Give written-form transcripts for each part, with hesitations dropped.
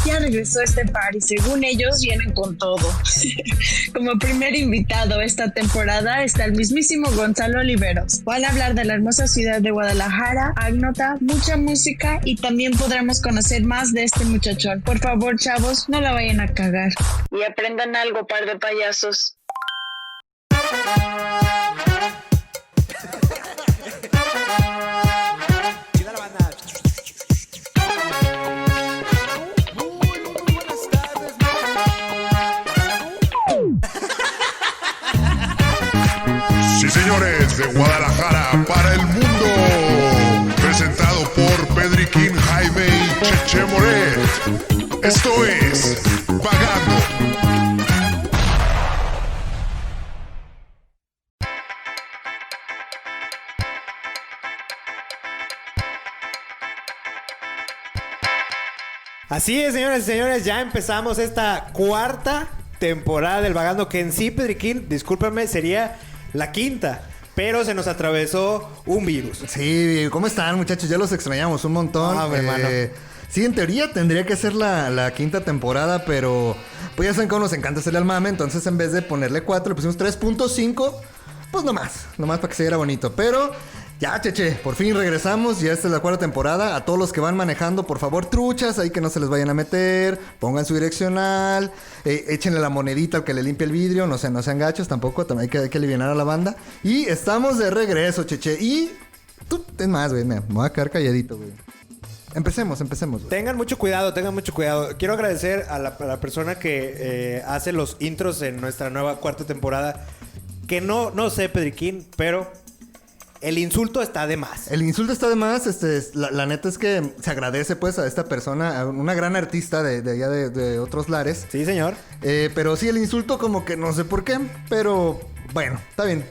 Ya regresó este par y según ellos vienen con todo. Como primer invitado esta temporada está el mismísimo Gonzalo Oliveros. Van a hablar de la hermosa ciudad de Guadalajara, anécdota, mucha música y también podremos conocer más de este muchachón. Por favor, chavos, no la vayan a cagar. Y aprendan algo, par de payasos. Sí, señores, de Guadalajara para el mundo. Presentado por Pedriquín, Jaime y Cheche Moret. Esto es Vagando. Así es, señoras y señores, ya empezamos esta cuarta temporada del Vagando, que en sí, Pedriquín, discúlpame, sería la quinta, pero se nos atravesó un virus. Sí, ¿cómo están, muchachos? Ya los extrañamos un montón. Hermano. Sí, en teoría tendría que ser la quinta temporada, pero pues ya saben cómo nos encanta hacerle al mame, entonces en vez de ponerle 4 le pusimos 3.5, pues nomás para que se viera bonito, pero... Ya, Cheche, por fin regresamos, ya esta es la cuarta temporada. A todos los que van manejando, por favor, truchas, ahí que no se les vayan a meter, pongan su direccional, échenle la monedita al que le limpie el vidrio, no sean gachos tampoco, también hay que alivianar a la banda. Y estamos de regreso, Cheche, y tú, es más, güey, me voy a quedar calladito, güey. Empecemos, güey. Tengan mucho cuidado. Quiero agradecer a la persona que hace los intros en nuestra nueva cuarta temporada, que no sé, Pedriquín, pero... el insulto está de más. El insulto está de más. La neta es que se agradece pues a esta persona, a una gran artista de allá de otros lares. Sí, señor. Pero sí, el insulto como que no sé por qué, pero bueno, está bien.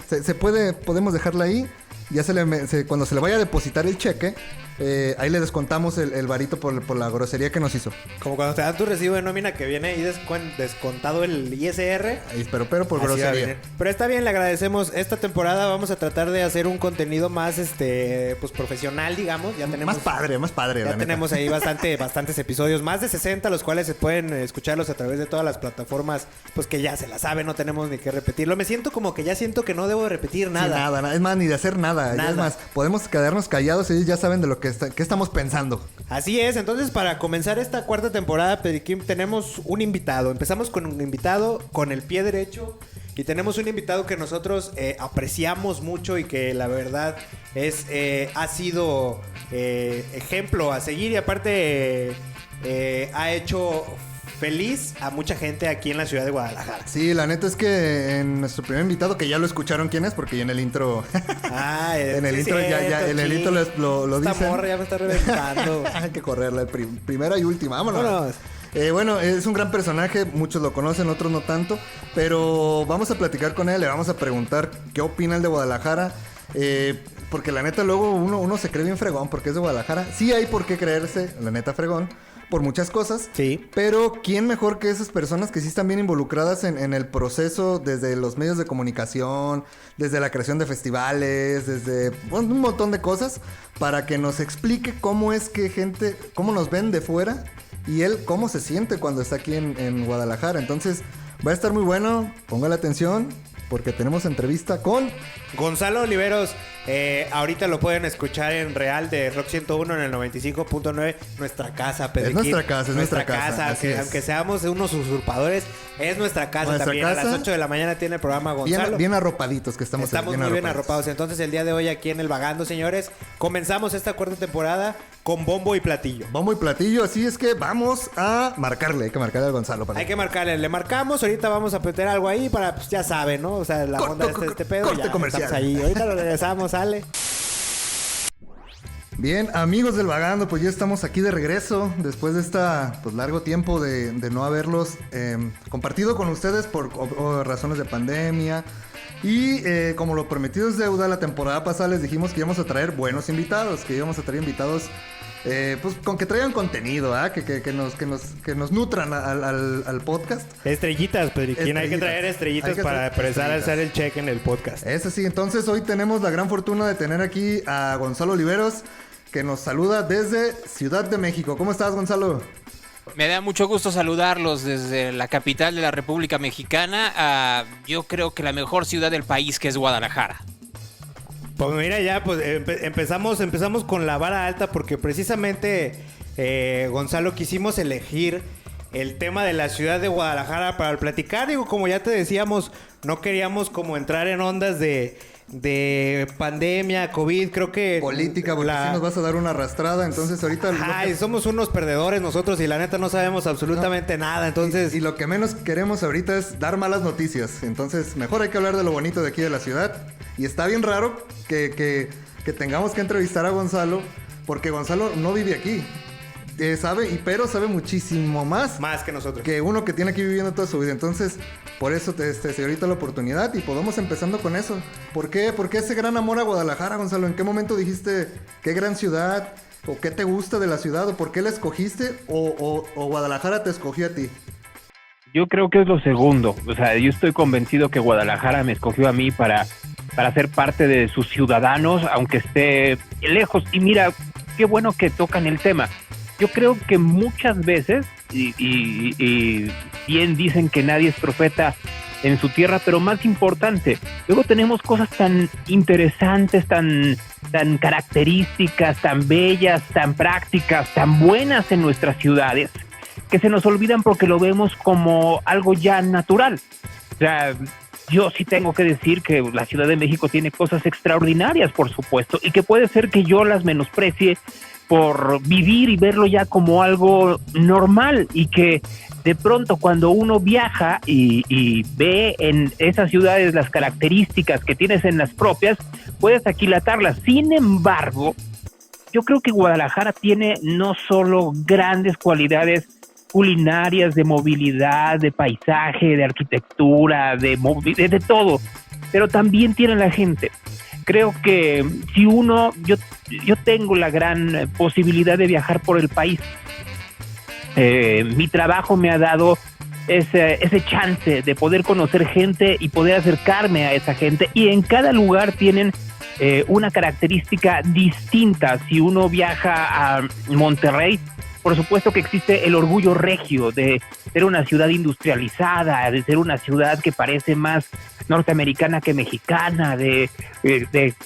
Podemos dejarla ahí. Ya cuando se le vaya a depositar el cheque, ahí le descontamos el varito por la grosería que nos hizo. Como cuando te dan tu recibo de nómina que viene ahí descontado el ISR. Pero por grosería. Pero está bien, le agradecemos. Esta temporada vamos a tratar de hacer un contenido más pues profesional, digamos. Ya tenemos más padre. Ya tenemos ahí bastantes episodios, más de 60, los cuales se pueden escucharlos a través de todas las plataformas, pues que ya se la saben, no tenemos ni que repetirlo. Me siento como que ya siento que no debo repetir nada. Sí, nada. Es más, ni de hacer nada. Es más, podemos quedarnos callados y ellos ya saben de lo que estamos pensando. Así es, entonces para comenzar esta cuarta temporada, Pedriquín, tenemos un invitado. Empezamos con un invitado con el pie derecho y tenemos un invitado que nosotros apreciamos mucho y que la verdad ha sido ejemplo a seguir y aparte ha hecho feliz a mucha gente aquí en la ciudad de Guadalajara. Sí, la neta es que en nuestro primer invitado, que ya lo escucharon quién es, porque ya en el intro... en el intro lo dicen. Esta morra ya me está reventando. Hay que correrla, primera y última, vámonos. Bueno, es un gran personaje, muchos lo conocen, otros no tanto, pero vamos a platicar con él, le vamos a preguntar qué opina él de Guadalajara, porque la neta luego uno se cree bien fregón porque es de Guadalajara. Sí hay por qué creerse, la neta fregón, por muchas cosas. Sí. Pero ¿quién mejor que esas personas que sí están bien involucradas en el proceso desde los medios de comunicación, desde la creación de festivales, desde un montón de cosas, para que nos explique cómo es que cómo nos ven de fuera y él cómo se siente cuando está aquí en Guadalajara? Entonces va a estar muy bueno, póngale atención, porque tenemos entrevista con Gonzalo Oliveros. Ahorita lo pueden escuchar en Real de Rock 101 en el 95.9. Nuestra casa, Pedriquín. Es nuestra casa. Aunque seamos unos usurpadores, es nuestra casa también. A las 8 de la mañana tiene el programa Gonzalo. Bien arropaditos que estamos muy bien arropados. Entonces el día de hoy aquí en el Vagando, señores, comenzamos esta cuarta temporada con bombo y platillo. Bombo y platillo, así es que vamos a marcarle. Hay que marcarle al Gonzalo. Hay que marcarle. Le marcamos, ahorita vamos a meter algo ahí para, pues ya saben, ¿no? O sea, la onda de este pedo. Corte ya comercial. Estamos ahí. Ahorita lo regresamos, sale. Bien, amigos del Vagando, pues ya estamos aquí de regreso después de largo tiempo de no haberlos compartido con ustedes por razones de pandemia. Y como lo prometido es deuda, la temporada pasada les dijimos que íbamos a traer buenos invitados, que íbamos a traer invitados pues con que traigan contenido, que nos nutran al podcast. Estrellitas, Pedriquín, hay que traer estrellitas para empezar a hacer el check en el podcast. Eso sí, entonces hoy tenemos la gran fortuna de tener aquí a Gonzalo Oliveros, que nos saluda desde Ciudad de México. ¿Cómo estás, Gonzalo? Me da mucho gusto saludarlos desde la capital de la República Mexicana a, yo creo que la mejor ciudad del país, que es Guadalajara. Pues mira, ya pues empezamos con la vara alta porque precisamente, Gonzalo, quisimos elegir el tema de la ciudad de Guadalajara para platicar. Digo, como ya te decíamos, no queríamos como entrar en ondas de pandemia, COVID, creo que... Política, porque si nos vas a dar una arrastrada, entonces ahorita... Ay, somos unos perdedores nosotros y la neta no sabemos absolutamente nada, entonces... Y lo que menos queremos ahorita es dar malas noticias, entonces mejor hay que hablar de lo bonito de aquí de la ciudad. Y está bien raro que tengamos que entrevistar a Gonzalo, porque Gonzalo no vive aquí. Pero sabe muchísimo más que nosotros, que uno que tiene aquí viviendo toda su vida. Entonces, por eso se ahorita la oportunidad y podemos empezando con eso. ¿Por qué ese gran amor a Guadalajara, Gonzalo? ¿En qué momento dijiste qué gran ciudad? ¿O qué te gusta de la ciudad? ¿O por qué la escogiste? ¿O Guadalajara te escogió a ti? Yo creo que es lo segundo. O sea, yo estoy convencido que Guadalajara me escogió a mí para ser parte de sus ciudadanos, aunque esté lejos. Y mira, qué bueno que tocan el tema. Yo creo que muchas veces, y bien dicen que nadie es profeta en su tierra, pero más importante, luego tenemos cosas tan interesantes, tan características, tan bellas, tan prácticas, tan buenas en nuestras ciudades, que se nos olvidan porque lo vemos como algo ya natural. O sea, yo sí tengo que decir que la Ciudad de México tiene cosas extraordinarias, por supuesto, y que puede ser que yo las menosprecie por vivir y verlo ya como algo normal, y que de pronto cuando uno viaja y ve en esas ciudades las características que tienes en las propias, puedes aquilatarlas. Sin embargo, yo creo que Guadalajara tiene no solo grandes cualidades culinarias, de movilidad, de paisaje, de arquitectura, de todo, pero también tiene la gente. Creo que si yo tengo la gran posibilidad de viajar por el país. Mi trabajo me ha dado ese chance de poder conocer gente y poder acercarme a esa gente, y en cada lugar tienen una característica distinta. Si uno viaja a Monterrey, por supuesto que existe el orgullo regio de ser una ciudad industrializada, de ser una ciudad que parece más norteamericana que mexicana, de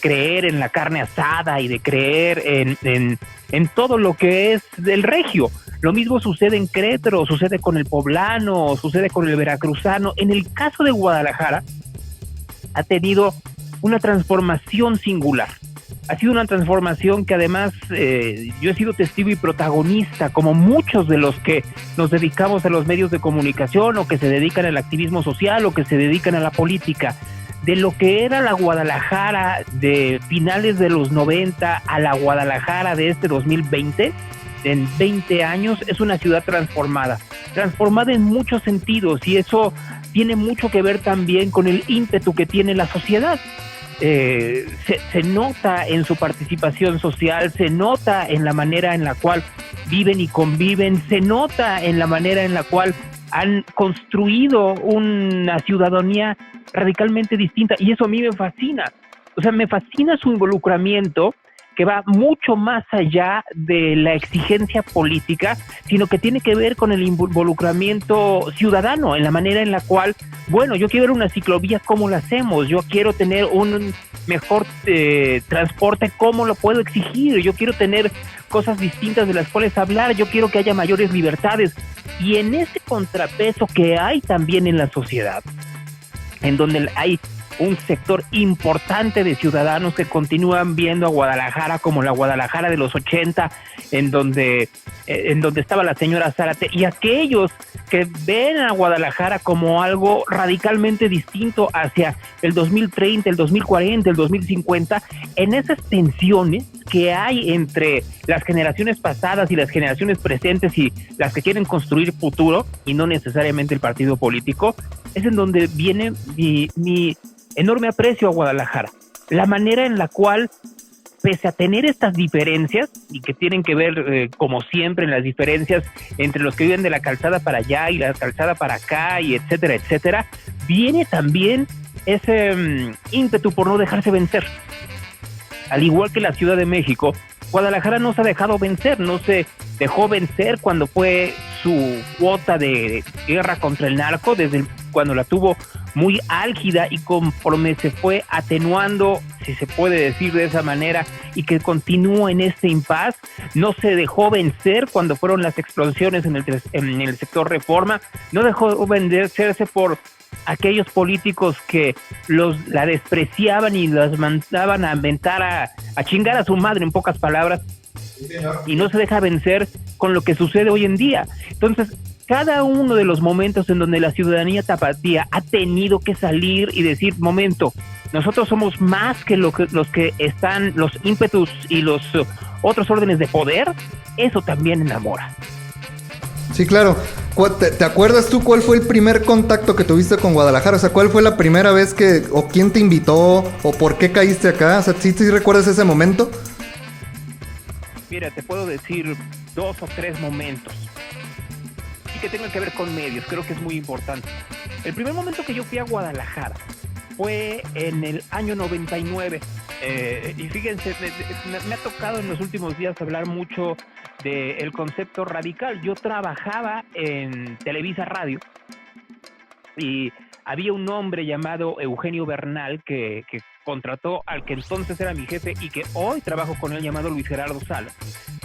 creer en la carne asada y de creer en todo lo que es del regio. Lo mismo sucede en Querétaro, sucede con el poblano, sucede con el veracruzano. En el caso de Guadalajara, ha tenido una transformación singular. Ha sido una transformación que además yo he sido testigo y protagonista, como muchos de los que nos dedicamos a los medios de comunicación, o que se dedican al activismo social, o que se dedican a la política, de lo que era la Guadalajara de finales de los 90 a la Guadalajara de este 2020. En 20 años es una ciudad transformada en muchos sentidos, y eso tiene mucho que ver también con el ímpetu que tiene la sociedad. Se nota en su participación social, se nota en la manera en la cual viven y conviven, se nota en la manera en la cual han construido una ciudadanía radicalmente distinta, y eso a mí me fascina. O sea, me fascina su involucramiento, que va mucho más allá de la exigencia política, sino que tiene que ver con el involucramiento ciudadano, en la manera en la cual, bueno, yo quiero ver una ciclovía, ¿cómo la hacemos? Yo quiero tener un mejor transporte, ¿cómo lo puedo exigir? Yo quiero tener cosas distintas de las cuales hablar, yo quiero que haya mayores libertades. Y en ese contrapeso que hay también en la sociedad, en donde hay un sector importante de ciudadanos que continúan viendo a Guadalajara como la Guadalajara de los 80, en donde estaba la señora Zárate, y aquellos que ven a Guadalajara como algo radicalmente distinto hacia el 2030, el 2040, el 2050, en esas tensiones que hay entre las generaciones pasadas y las generaciones presentes y las que quieren construir futuro, y no necesariamente el partido político, es en donde viene mi enorme aprecio a Guadalajara. La manera en la cual, pese a tener estas diferencias, y que tienen que ver, como siempre, en las diferencias entre los que viven de la calzada para allá y la calzada para acá, y etcétera, etcétera, viene también ese ímpetu por no dejarse vencer. Al igual que la Ciudad de México, Guadalajara no se ha dejado vencer, no se dejó vencer cuando fue su cuota de guerra contra el narco, desde cuando la tuvo muy álgida, y conforme se fue atenuando, si se puede decir de esa manera, y que continúa en este impas. No se dejó vencer cuando fueron las explosiones en el sector Reforma, no dejó vencerse por aquellos políticos que la despreciaban y los mandaban a aventar a chingar a su madre, en pocas palabras, y no se deja vencer con lo que sucede hoy en día. Entonces, cada uno de los momentos en donde la ciudadanía tapatía ha tenido que salir y decir, momento, nosotros somos más que los que están, los ímpetus y los otros órdenes de poder, eso también enamora. Sí, claro. ¿Te acuerdas tú cuál fue el primer contacto que tuviste con Guadalajara? O sea, ¿cuál fue la primera vez o quién te invitó, o por qué caíste acá? O sea, ¿sí recuerdas ese momento? Mira, te puedo decir 2 o 3 momentos y que tengan que ver con medios, creo que es muy importante. El primer momento que yo fui a Guadalajara fue en el año 99, y fíjense, me ha tocado en los últimos días hablar mucho del concepto radical. Yo trabajaba en Televisa Radio y había un hombre llamado Eugenio Bernal que contrató al que entonces era mi jefe y que hoy trabajo con él, llamado Luis Gerardo Salas,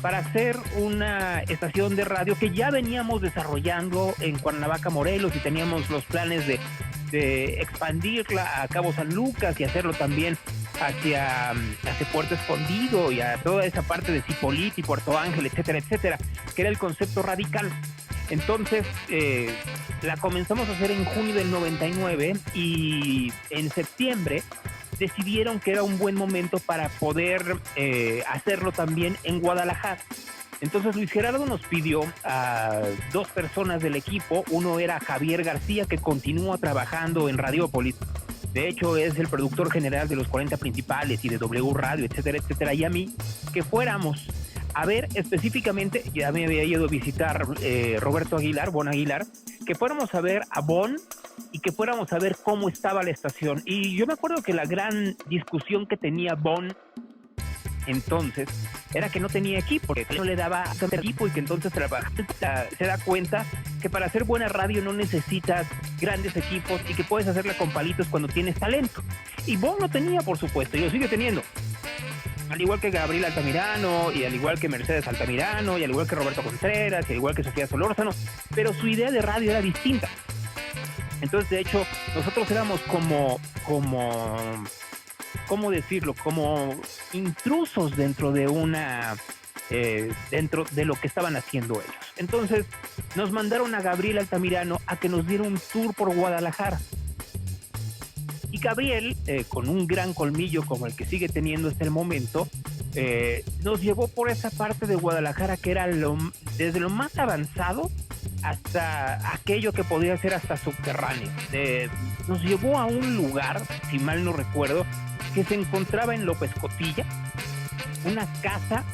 para hacer una estación de radio que ya veníamos desarrollando en Cuernavaca, Morelos, y teníamos los planes de expandirla a Cabo San Lucas y hacerlo también hacia Puerto Escondido y a toda esa parte de Zipolite y Puerto Ángel, etcétera, etcétera, que era el concepto radical. Entonces, la comenzamos a hacer en junio del 99 y en septiembre decidieron que era un buen momento para poder hacerlo también en Guadalajara. Entonces Luis Gerardo nos pidió a 2 personas del equipo. Uno era Javier García, que continúa trabajando en Radiópolis. De hecho, es el productor general de los 40 principales y de W Radio, etcétera, etcétera. Y a mí, que fuéramos a ver específicamente, ya me había ido a visitar Roberto Aguilar, Bon Aguilar, que fuéramos a ver a Bon y que fuéramos a ver cómo estaba la estación. Y yo me acuerdo que la gran discusión que tenía Bon entonces era que no tenía equipo, que no le daba equipo, y que entonces se da cuenta que para hacer buena radio no necesitas grandes equipos y que puedes hacerla con palitos cuando tienes talento. Y Bon lo tenía, por supuesto, y lo sigue teniendo. Al igual que Gabriel Altamirano, y al igual que Mercedes Altamirano, y al igual que Roberto Contreras, y al igual que Sofía Solórzano, pero su idea de radio era distinta. Entonces, de hecho, nosotros éramos como ¿cómo decirlo? Como intrusos dentro de dentro de lo que estaban haciendo ellos. Entonces, nos mandaron a Gabriel Altamirano a que nos diera un tour por Guadalajara. Y Gabriel, con un gran colmillo como el que sigue teniendo hasta el momento, nos llevó por esa parte de Guadalajara que era desde lo más avanzado hasta aquello que podía ser hasta subterráneo. Nos llevó a un lugar, si mal no recuerdo, que se encontraba en López Cotilla, una casa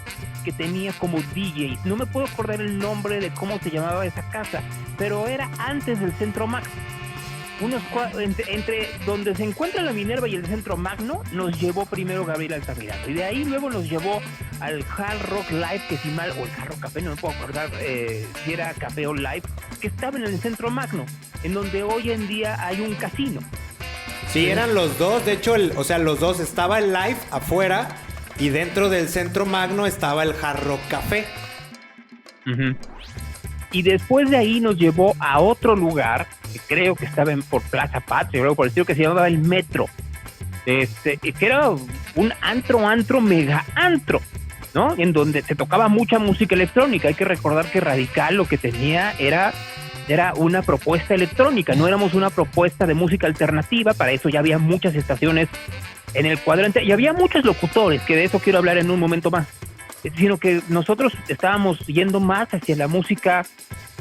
que tenía como DJ. No me puedo acordar el nombre de cómo se llamaba esa casa, pero era antes del Centro Magno. Entre donde se encuentra la Minerva y el Centro Magno, nos llevó primero Gabriel Altamirano, y de ahí luego nos llevó al Hard Rock Live, que si mal, o el Hard Rock Café, no me puedo acordar si era Café o Live, que estaba en el Centro Magno, en donde hoy en día hay un casino. Sí, eran los dos. De hecho, los dos. Estaba el Live afuera y dentro del Centro Magno estaba el Hard Rock Café. Uh-huh. Y después de ahí nos llevó a otro lugar, que creo que estaba por Plaza Patria, algo por el estilo, que se llamaba el Metro. Que era un antro, mega antro, ¿no? En donde se tocaba mucha música electrónica. Hay que recordar que Radical lo que tenía era una propuesta electrónica, no éramos una propuesta de música alternativa. Para eso ya había muchas estaciones en el cuadrante y había muchos locutores, que de eso quiero hablar en un momento más, sino que nosotros estábamos yendo más hacia la música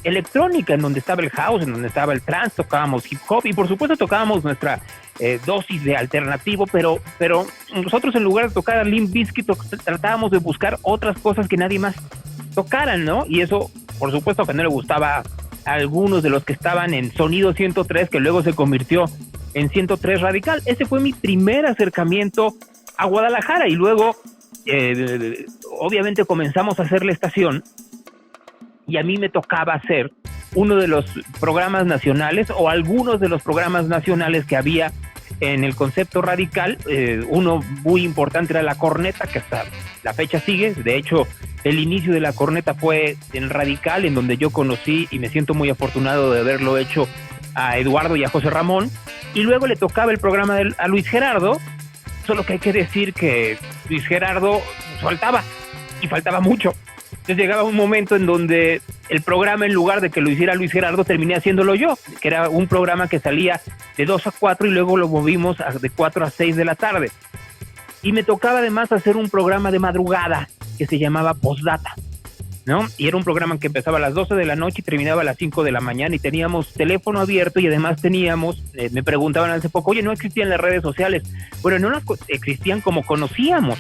electrónica, en donde estaba el house, en donde estaba el trance, tocábamos hip hop y por supuesto tocábamos nuestra dosis de alternativo, pero nosotros, en lugar de tocar a Limp Bizkit, tratábamos de buscar otras cosas que nadie más tocaran, ¿no? Y eso, por supuesto, que no le gustaba algunos de los que estaban en Sonido 103, que luego se convirtió en 103 Radical. Ese fue mi primer acercamiento a Guadalajara, y luego obviamente comenzamos a hacer la estación y a mí me tocaba hacer uno de los programas nacionales o algunos de los programas nacionales que había en el concepto radical. Uno muy importante era La Corneta, que hasta la fecha sigue. De hecho, el inicio de La Corneta fue en Radical, en donde yo conocí y me siento muy afortunado de haberlo hecho a Eduardo y a José Ramón. Y luego le tocaba el programa a Luis Gerardo, solo que hay que decir que Luis Gerardo faltaba, y faltaba mucho. Entonces llegaba un momento en donde el programa, en lugar de que lo hiciera Luis Gerardo, terminé haciéndolo yo, que era un programa que salía de 2 a 4 y luego lo movimos de 4 a 6 de la tarde. Y me tocaba además hacer un programa de madrugada que se llamaba Postdata, ¿no? Y era un programa que empezaba a las 12 de la noche y terminaba a las 5 de la mañana, y teníamos teléfono abierto, y además teníamos, me preguntaban hace poco, oye, ¿no existían las redes sociales? Bueno, no las existían como conocíamos.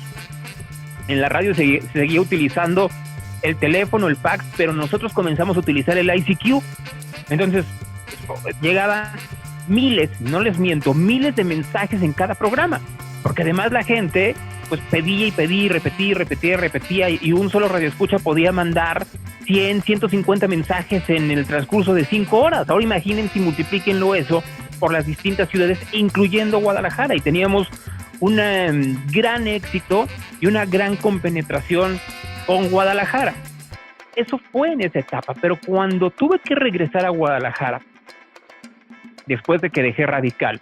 En la radio se seguía utilizando el teléfono, el fax, pero nosotros comenzamos a utilizar el ICQ. Entonces llegaban miles, no les miento, miles de mensajes en cada programa, porque además la gente pues pedía y pedía y repetía, y un solo radioescucha podía mandar 100, 150 mensajes en el transcurso de 5 horas. Ahora imaginen si multiplíquenlo eso por las distintas ciudades, incluyendo Guadalajara, y teníamos un gran éxito y una gran compenetración con Guadalajara. Eso fue en esa etapa, pero cuando tuve que regresar a Guadalajara, después de que dejé Radical,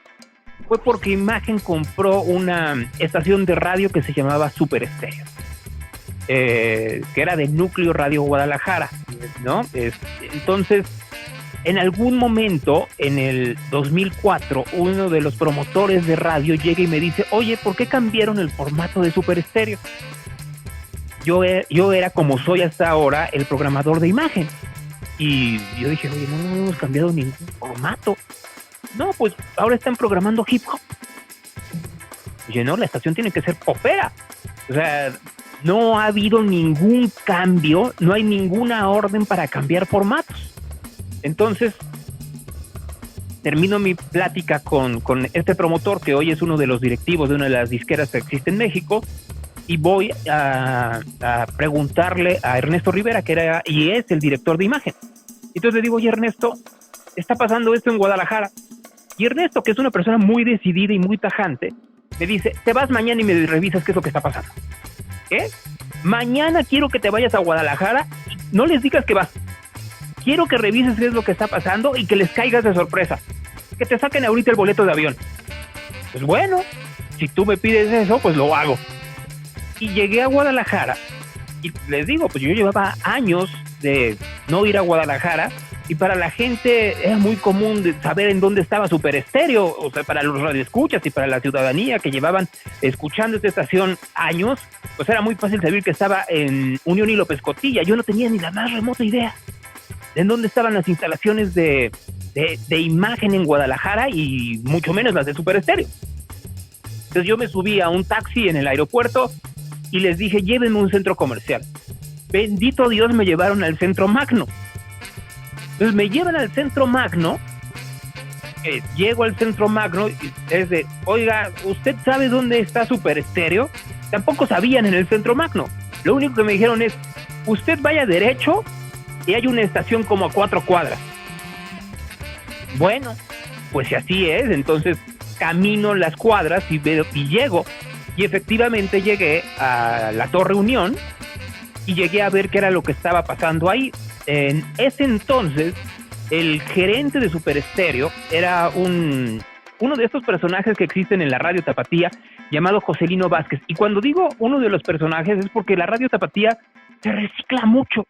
fue porque Imagen compró una estación de radio que se llamaba Super Estéreo, que era de Núcleo Radio Guadalajara, ¿no? Entonces, en algún momento, en el 2004, uno de los promotores de radio llega y me dice, oye, ¿por qué cambiaron el formato de Super Estéreo? Yo era, como soy hasta ahora, el programador de Imagen. Y yo dije, oye, no hemos cambiado ningún formato. No, pues ahora están programando hip hop. Oye, no, la estación tiene que ser popera. O sea, no ha habido ningún cambio, no hay ninguna orden para cambiar formatos. Entonces, termino mi plática con este promotor, que hoy es uno de los directivos de una de las disqueras que existe en México, y voy a preguntarle a Ernesto Rivera, que era y es el director de Imagen. Entonces le digo, oye, Ernesto, está pasando esto en Guadalajara. Y Ernesto, que es una persona muy decidida y muy tajante, me dice, te vas mañana y me revisas qué es lo que está pasando. ¿Qué? Mañana quiero que te vayas a Guadalajara, no les digas que vas. Quiero que revises qué es lo que está pasando y que les caigas de sorpresa. Que te saquen ahorita el boleto de avión. Pues bueno, si tú me pides eso, pues lo hago. Y llegué a Guadalajara y les digo, pues yo llevaba años de no ir a Guadalajara, y para la gente era muy común de saber en dónde estaba Super Estéreo, o sea, para los radioescuchas y para la ciudadanía que llevaban escuchando esta estación años, pues era muy fácil saber que estaba en Unión y López Cotilla. Yo no tenía ni la más remota idea de en dónde estaban las instalaciones de Imagen en Guadalajara, y mucho menos las de Super Estéreo. Entonces yo me subí a un taxi en el aeropuerto y les dije, llévenme a un centro comercial. Bendito Dios, me llevaron al Centro Magno. Entonces me llevan al Centro Magno, llego al Centro Magno y es de, oiga, ¿usted sabe dónde está Super Estéreo? Tampoco sabían en el Centro Magno. Lo único que me dijeron es, usted vaya derecho y hay una estación como a 4 cuadras. Bueno, pues si así es, entonces camino las cuadras y llego. Y efectivamente llegué a la Torre Unión y llegué a ver qué era lo que estaba pasando ahí. En ese entonces, el gerente de Super Estéreo era uno de estos personajes que existen en la radio Tapatía, llamado Joselino Vázquez. Y cuando digo uno de los personajes es porque la radio Tapatía se recicla mucho.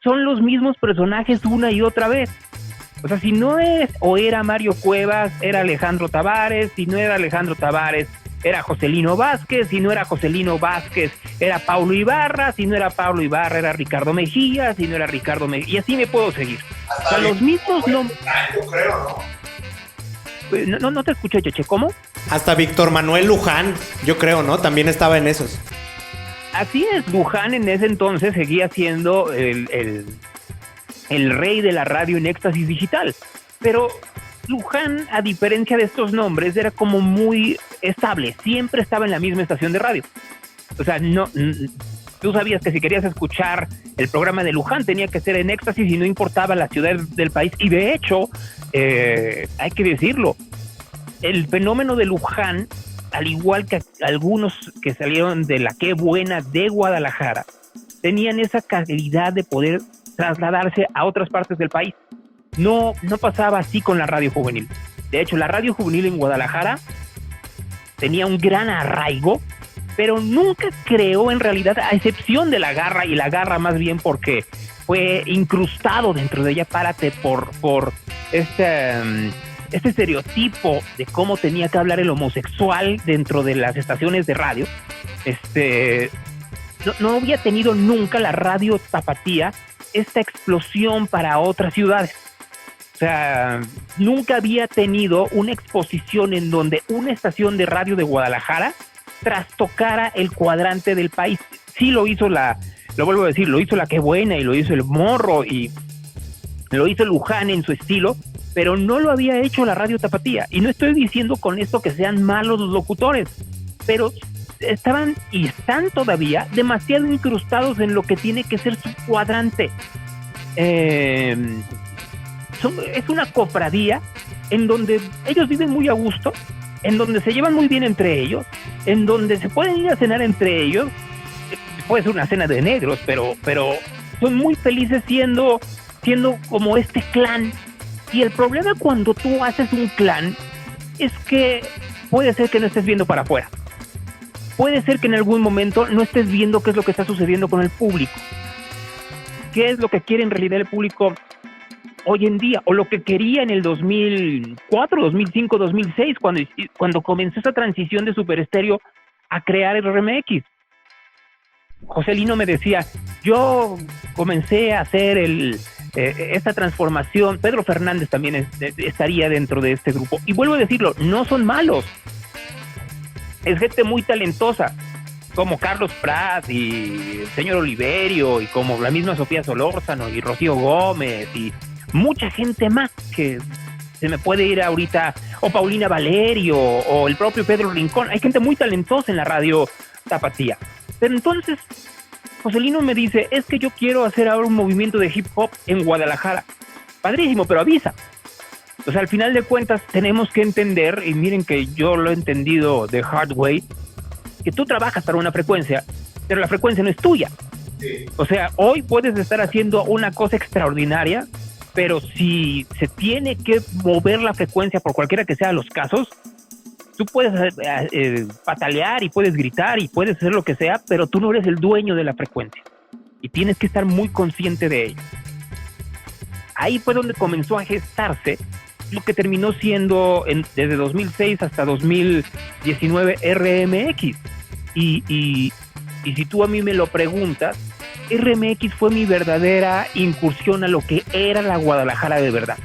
Son los mismos personajes una y otra vez. O sea, si no es o era Mario Cuevas, era Alejandro Tavares; si no era Alejandro Tavares, era Joselino Vázquez; si no era Joselino Vázquez, era Paulo Ibarra; si no era Paulo Ibarra, era Ricardo Mejía; si no era Ricardo Mejía, y así me puedo seguir. O sea, los mismos nombres. Yo creo, ¿no? No te escuché, Cheche, ¿cómo? Hasta Víctor Manuel Luján, yo creo, ¿no? También estaba en esos. Así es, Luján en ese entonces seguía siendo el rey de la radio en Éxtasis Digital. Pero Luján, a diferencia de estos nombres, era como muy estable, siempre estaba en la misma estación de radio. O sea, no, Tú sabías que si querías escuchar el programa de Luján tenía que ser en Éxtasis y no importaba la ciudad del país. Y de hecho, hay que decirlo, el fenómeno de Luján, al igual que algunos que salieron de la Qué Buena de Guadalajara, tenían esa calidad de poder trasladarse a otras partes del país. No pasaba así con la radio juvenil. De hecho, la radio juvenil en Guadalajara tenía un gran arraigo, pero nunca creó en realidad, a excepción de La Garra, y La Garra más bien porque fue incrustado dentro de ella, párate, por este estereotipo de cómo tenía que hablar el homosexual dentro de las estaciones de radio. No había tenido nunca la radio tapatía esta explosión para otras ciudades. O sea, nunca había tenido una exposición en donde una estación de radio de Guadalajara trastocara el cuadrante del país. Sí lo hizo lo vuelvo a decir, lo hizo la Qué Buena y lo hizo el Morro y lo hizo Luján en su estilo, pero no lo había hecho la radio tapatía. Y no estoy diciendo con esto que sean malos los locutores, pero estaban y están todavía demasiado incrustados en lo que tiene que ser su cuadrante. Es una cofradía en donde ellos viven muy a gusto, en donde se llevan muy bien entre ellos, en donde se pueden ir a cenar entre ellos. Puede ser una cena de negros, pero son muy felices siendo como este clan. Y el problema cuando tú haces un clan es que puede ser que no estés viendo para afuera. Puede ser que en algún momento no estés viendo qué es lo que está sucediendo con el público. ¿Qué es lo que quiere en realidad el público hoy en día? O lo que quería en el 2004, 2005, 2006, cuando comenzó esa transición de Super Estéreo a crear el RMX. José Lino me decía, yo comencé a hacer esta transformación. Pedro Fernández también estaría dentro de este grupo. Y vuelvo a decirlo, no son malos. Es gente muy talentosa, como Carlos Prat y el señor Oliverio, y como la misma Sofía Solórzano y Rocío Gómez, y mucha gente más que se me puede ir ahorita, o Paulina Valerio, o el propio Pedro Rincón. Hay gente muy talentosa en la radio tapatía. Pero entonces, Joselino me dice, es que yo quiero hacer ahora un movimiento de hip hop en Guadalajara. Padrísimo, pero avisa. O sea, al final de cuentas tenemos que entender, y miren que yo lo he entendido de hard way, que tú trabajas para una frecuencia, pero la frecuencia no es tuya. Sí. O sea, hoy puedes estar haciendo una cosa extraordinaria, pero si se tiene que mover la frecuencia por cualquiera que sea los casos, tú puedes patalear y puedes gritar y puedes hacer lo que sea, pero tú no eres el dueño de la frecuencia. Y tienes que estar muy consciente de ello. Ahí fue donde comenzó a gestarse lo que terminó siendo desde 2006 hasta 2019 RMX. Y si tú a mí me lo preguntas, RMX fue mi verdadera incursión a lo que era la Guadalajara de verdad.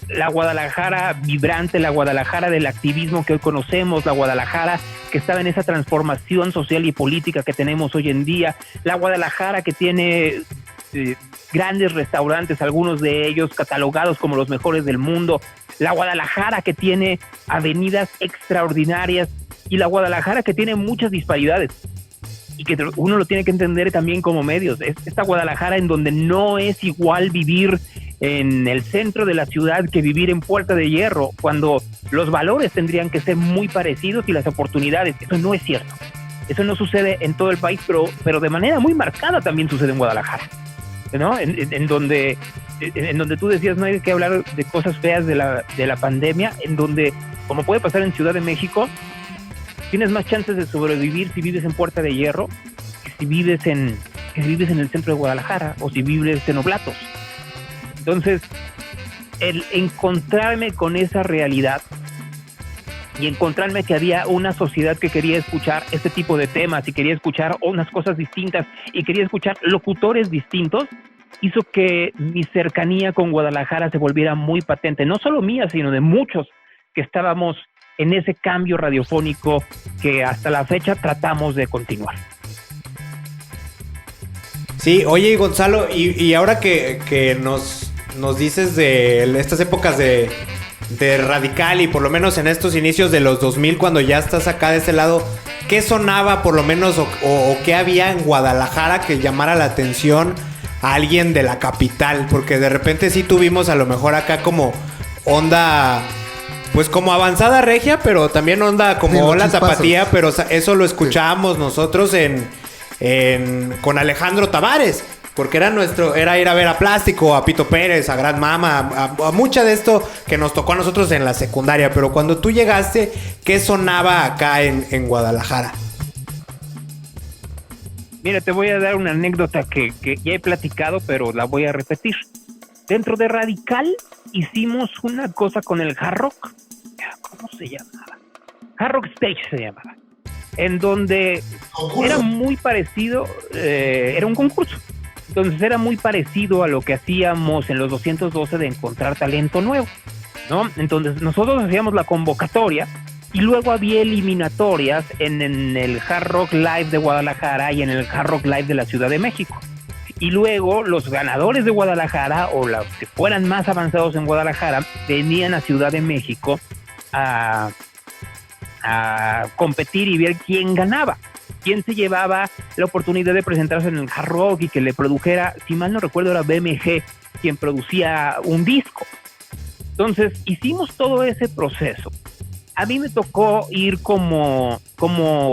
La Guadalajara vibrante, la Guadalajara del activismo que hoy conocemos, la Guadalajara que estaba en esa transformación social y política que tenemos hoy en día, la Guadalajara que tiene grandes restaurantes, algunos de ellos catalogados como los mejores del mundo, la Guadalajara que tiene avenidas extraordinarias y la Guadalajara que tiene muchas disparidades y que uno lo tiene que entender también como medios. Esta Guadalajara en donde no es igual vivir en el centro de la ciudad que vivir en Puerta de Hierro, cuando los valores tendrían que ser muy parecidos y las oportunidades. Eso no es cierto. Eso no sucede en todo el país, pero de manera muy marcada también sucede en Guadalajara, ¿no? En donde tú decías, no hay que hablar de cosas feas de la pandemia, en donde, como puede pasar en Ciudad de México, tienes más chances de sobrevivir si vives en Puerta de Hierro que si vives en el centro de Guadalajara o si vives en Oblatos. Entonces, el encontrarme con esa realidad y encontrarme que había una sociedad que quería escuchar este tipo de temas y quería escuchar unas cosas distintas y quería escuchar locutores distintos, hizo que mi cercanía con Guadalajara se volviera muy patente. No solo mía, sino de muchos que estábamos en ese cambio radiofónico que hasta la fecha tratamos de continuar. Sí, oye Gonzalo, y ahora que nos dices de estas épocas de Radical y por lo menos en estos inicios de los 2000, cuando ya estás acá de este lado, ¿qué sonaba por lo menos o qué había en Guadalajara que llamara la atención a alguien de la capital? Porque de repente sí tuvimos a lo mejor acá como onda, pues como avanzada regia, pero también onda como Sí, los hola chispazos. tapatía, pero eso lo escuchábamos nosotros con Alejandro Tavares. Porque era ir a ver a Plástico, a Pito Pérez, a Gran Mama, a mucha de esto que nos tocó a nosotros en la secundaria. Pero cuando tú llegaste, ¿qué sonaba acá en Guadalajara? Mira, te voy a dar una anécdota que ya he platicado, pero la voy a repetir. Dentro de Radical hicimos una cosa con el Hard Rock. ¿Cómo se llamaba? Hard Rock Stage se llamaba. En donde era muy parecido, era un concurso. Entonces era muy parecido a lo que hacíamos en los 212 de encontrar talento nuevo, ¿no? Entonces nosotros hacíamos la convocatoria y luego había eliminatorias en el Hard Rock Live de Guadalajara y en el Hard Rock Live de la Ciudad de México. Y luego los ganadores de Guadalajara o los que fueran más avanzados en Guadalajara venían a Ciudad de México a competir y ver quién ganaba. Quién se llevaba la oportunidad de presentarse en el Hard Rock y que le produjera, si mal no recuerdo, era BMG quien producía un disco. Entonces hicimos todo ese proceso. A mí me tocó ir como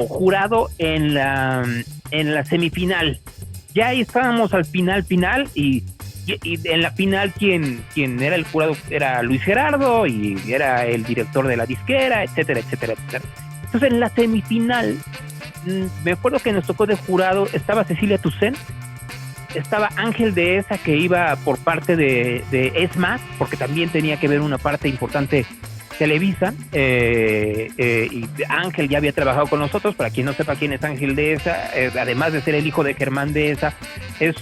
jurado en la semifinal. Ya ahí estábamos al final y en la final quien era el jurado era Luis Gerardo y era el director de la disquera, etcétera, etcétera, etcétera. Entonces en la semifinal me acuerdo que nos tocó de jurado, estaba Cecilia Toussaint, estaba Ángel Dehesa, que iba por parte de ESMAD, porque también tenía que ver una parte importante Televisa, y Ángel ya había trabajado con nosotros. Para quien no sepa quién es Ángel Dehesa, además de ser el hijo de Germán Dehesa, es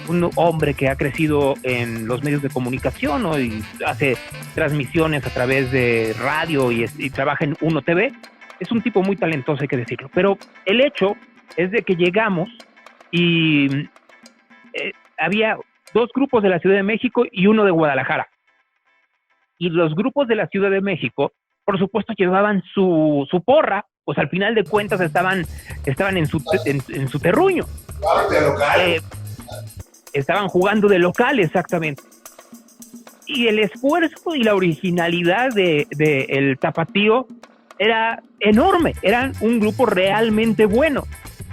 un hombre que ha crecido en los medios de comunicación, ¿no? Y hace transmisiones a través de radio y trabaja en Uno TV. Es un tipo muy talentoso, hay que decirlo. Pero el hecho es de que llegamos y había 2 grupos de la Ciudad de México y uno de Guadalajara. Y los grupos de la Ciudad de México, por supuesto, llevaban su porra, pues al final de cuentas estaban en su terruño. Estaban jugando de local, exactamente. Y el esfuerzo y la originalidad de el Tapatío era enorme, eran un grupo realmente bueno.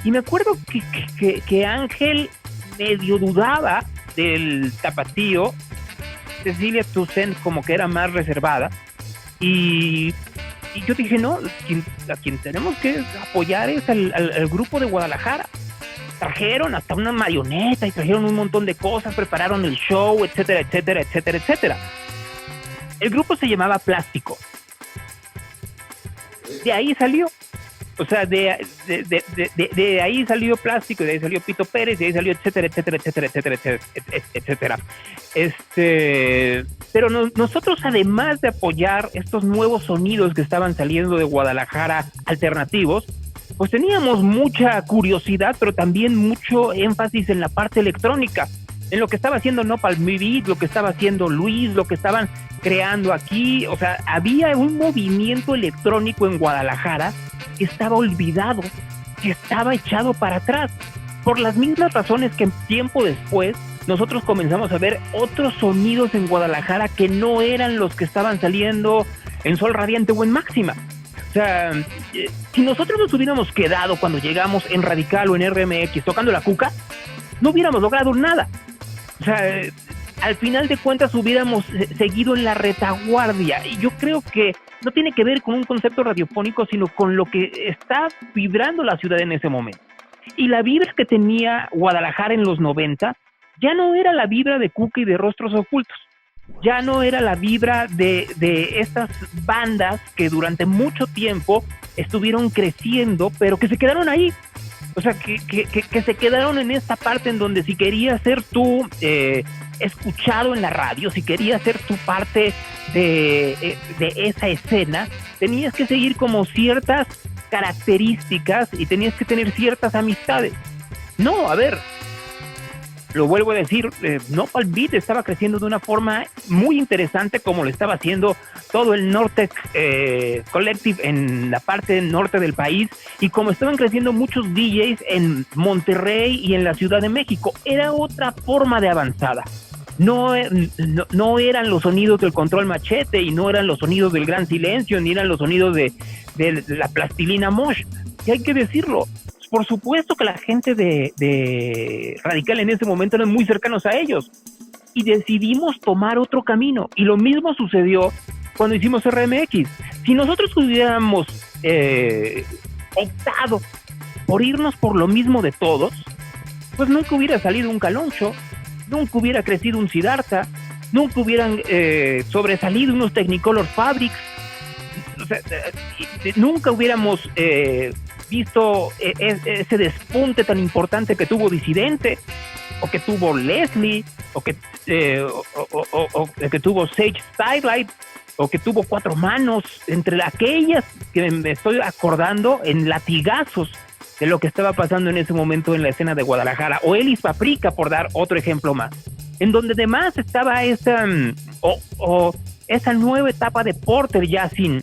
Y me acuerdo que Ángel medio dudaba del Tapatío, Cecilia Toussaint como que era más reservada, y yo dije, no, a quien tenemos que apoyar es al grupo de Guadalajara. Trajeron hasta una marioneta y trajeron un montón de cosas, prepararon el show, etcétera, etcétera, etcétera, etcétera. El grupo se llamaba Plástico. De ahí salió, o sea, de ahí salió Plástico, de ahí salió Pito Pérez, de ahí salió etcétera, etcétera, etcétera, etcétera, etcétera. Pero nosotros, además de apoyar estos nuevos sonidos que estaban saliendo de Guadalajara alternativos, pues teníamos mucha curiosidad, pero también mucho énfasis en la parte electrónica, en lo que estaba haciendo Nopal Beat, lo que estaba haciendo Luis, lo que estaban creando aquí. O sea, había un movimiento electrónico en Guadalajara que estaba olvidado, que estaba echado para atrás, por las mismas razones que tiempo después nosotros comenzamos a ver otros sonidos en Guadalajara que no eran los que estaban saliendo en Sol Radiante o en Máxima. O sea, si nosotros nos hubiéramos quedado cuando llegamos en Radical o en RMX tocando la cuca, no hubiéramos logrado nada. O sea, al final de cuentas hubiéramos seguido en la retaguardia. Y yo creo que no tiene que ver con un concepto radiofónico, sino con lo que está vibrando la ciudad en ese momento. Y la vibra que tenía Guadalajara en los 90 ya no era la vibra de Cuca y de Rostros Ocultos. Ya no era la vibra de estas bandas que durante mucho tiempo estuvieron creciendo, pero que se quedaron ahí. O sea, que se quedaron en esta parte en donde si querías ser tú escuchado en la radio, si querías ser tu parte de esa escena, tenías que seguir como ciertas características y tenías que tener ciertas amistades. No, a ver, lo vuelvo a decir, Nopal Beat estaba creciendo de una forma muy interesante, como lo estaba haciendo todo el Nortec Collective en la parte norte del país, y como estaban creciendo muchos DJs en Monterrey y en la Ciudad de México. Era otra forma de avanzada. No eran los sonidos del Control Machete, y no eran los sonidos del Gran Silencio, ni eran los sonidos de la Plastilina Mosh. Y hay que decirlo, por supuesto que la gente de Radical en ese momento eran muy cercanos a ellos, y decidimos tomar otro camino. Y lo mismo sucedió cuando hicimos RMX. Si nosotros hubiéramos optado por irnos por lo mismo de todos, pues nunca hubiera salido un Caloncho, nunca hubiera crecido un Siddhartha, nunca hubieran sobresalido unos Technicolor Fabrics, o sea, nunca hubiéramos visto ese despunte tan importante que tuvo Disidente, o que tuvo Leslie, o que tuvo Sage Starlight, o que tuvo Cuatro Manos, entre aquellas que me estoy acordando en latigazos de lo que estaba pasando en ese momento en la escena de Guadalajara, o Elis Paprika, por dar otro ejemplo más, en donde además estaba esa nueva etapa de Porter ya sin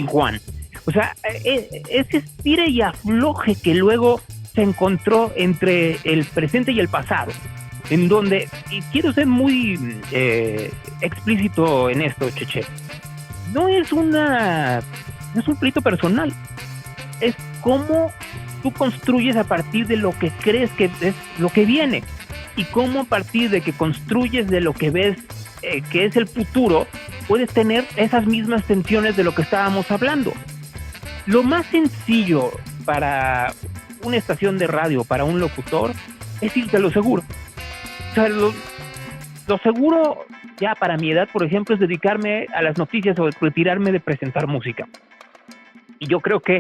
Juan. O sea, ese estire y afloje que luego se encontró entre el presente y el pasado, en donde, y quiero ser muy explícito en esto, Cheche, no es un pleito personal, es cómo tú construyes a partir de lo que crees que es lo que viene, y cómo a partir de que construyes de lo que ves que es el futuro, puedes tener esas mismas tensiones de lo que estábamos hablando. Lo más sencillo para una estación de radio, para un locutor, es irte a lo seguro. O sea, lo seguro, ya para mi edad, por ejemplo, es dedicarme a las noticias o retirarme de presentar música. Y yo creo que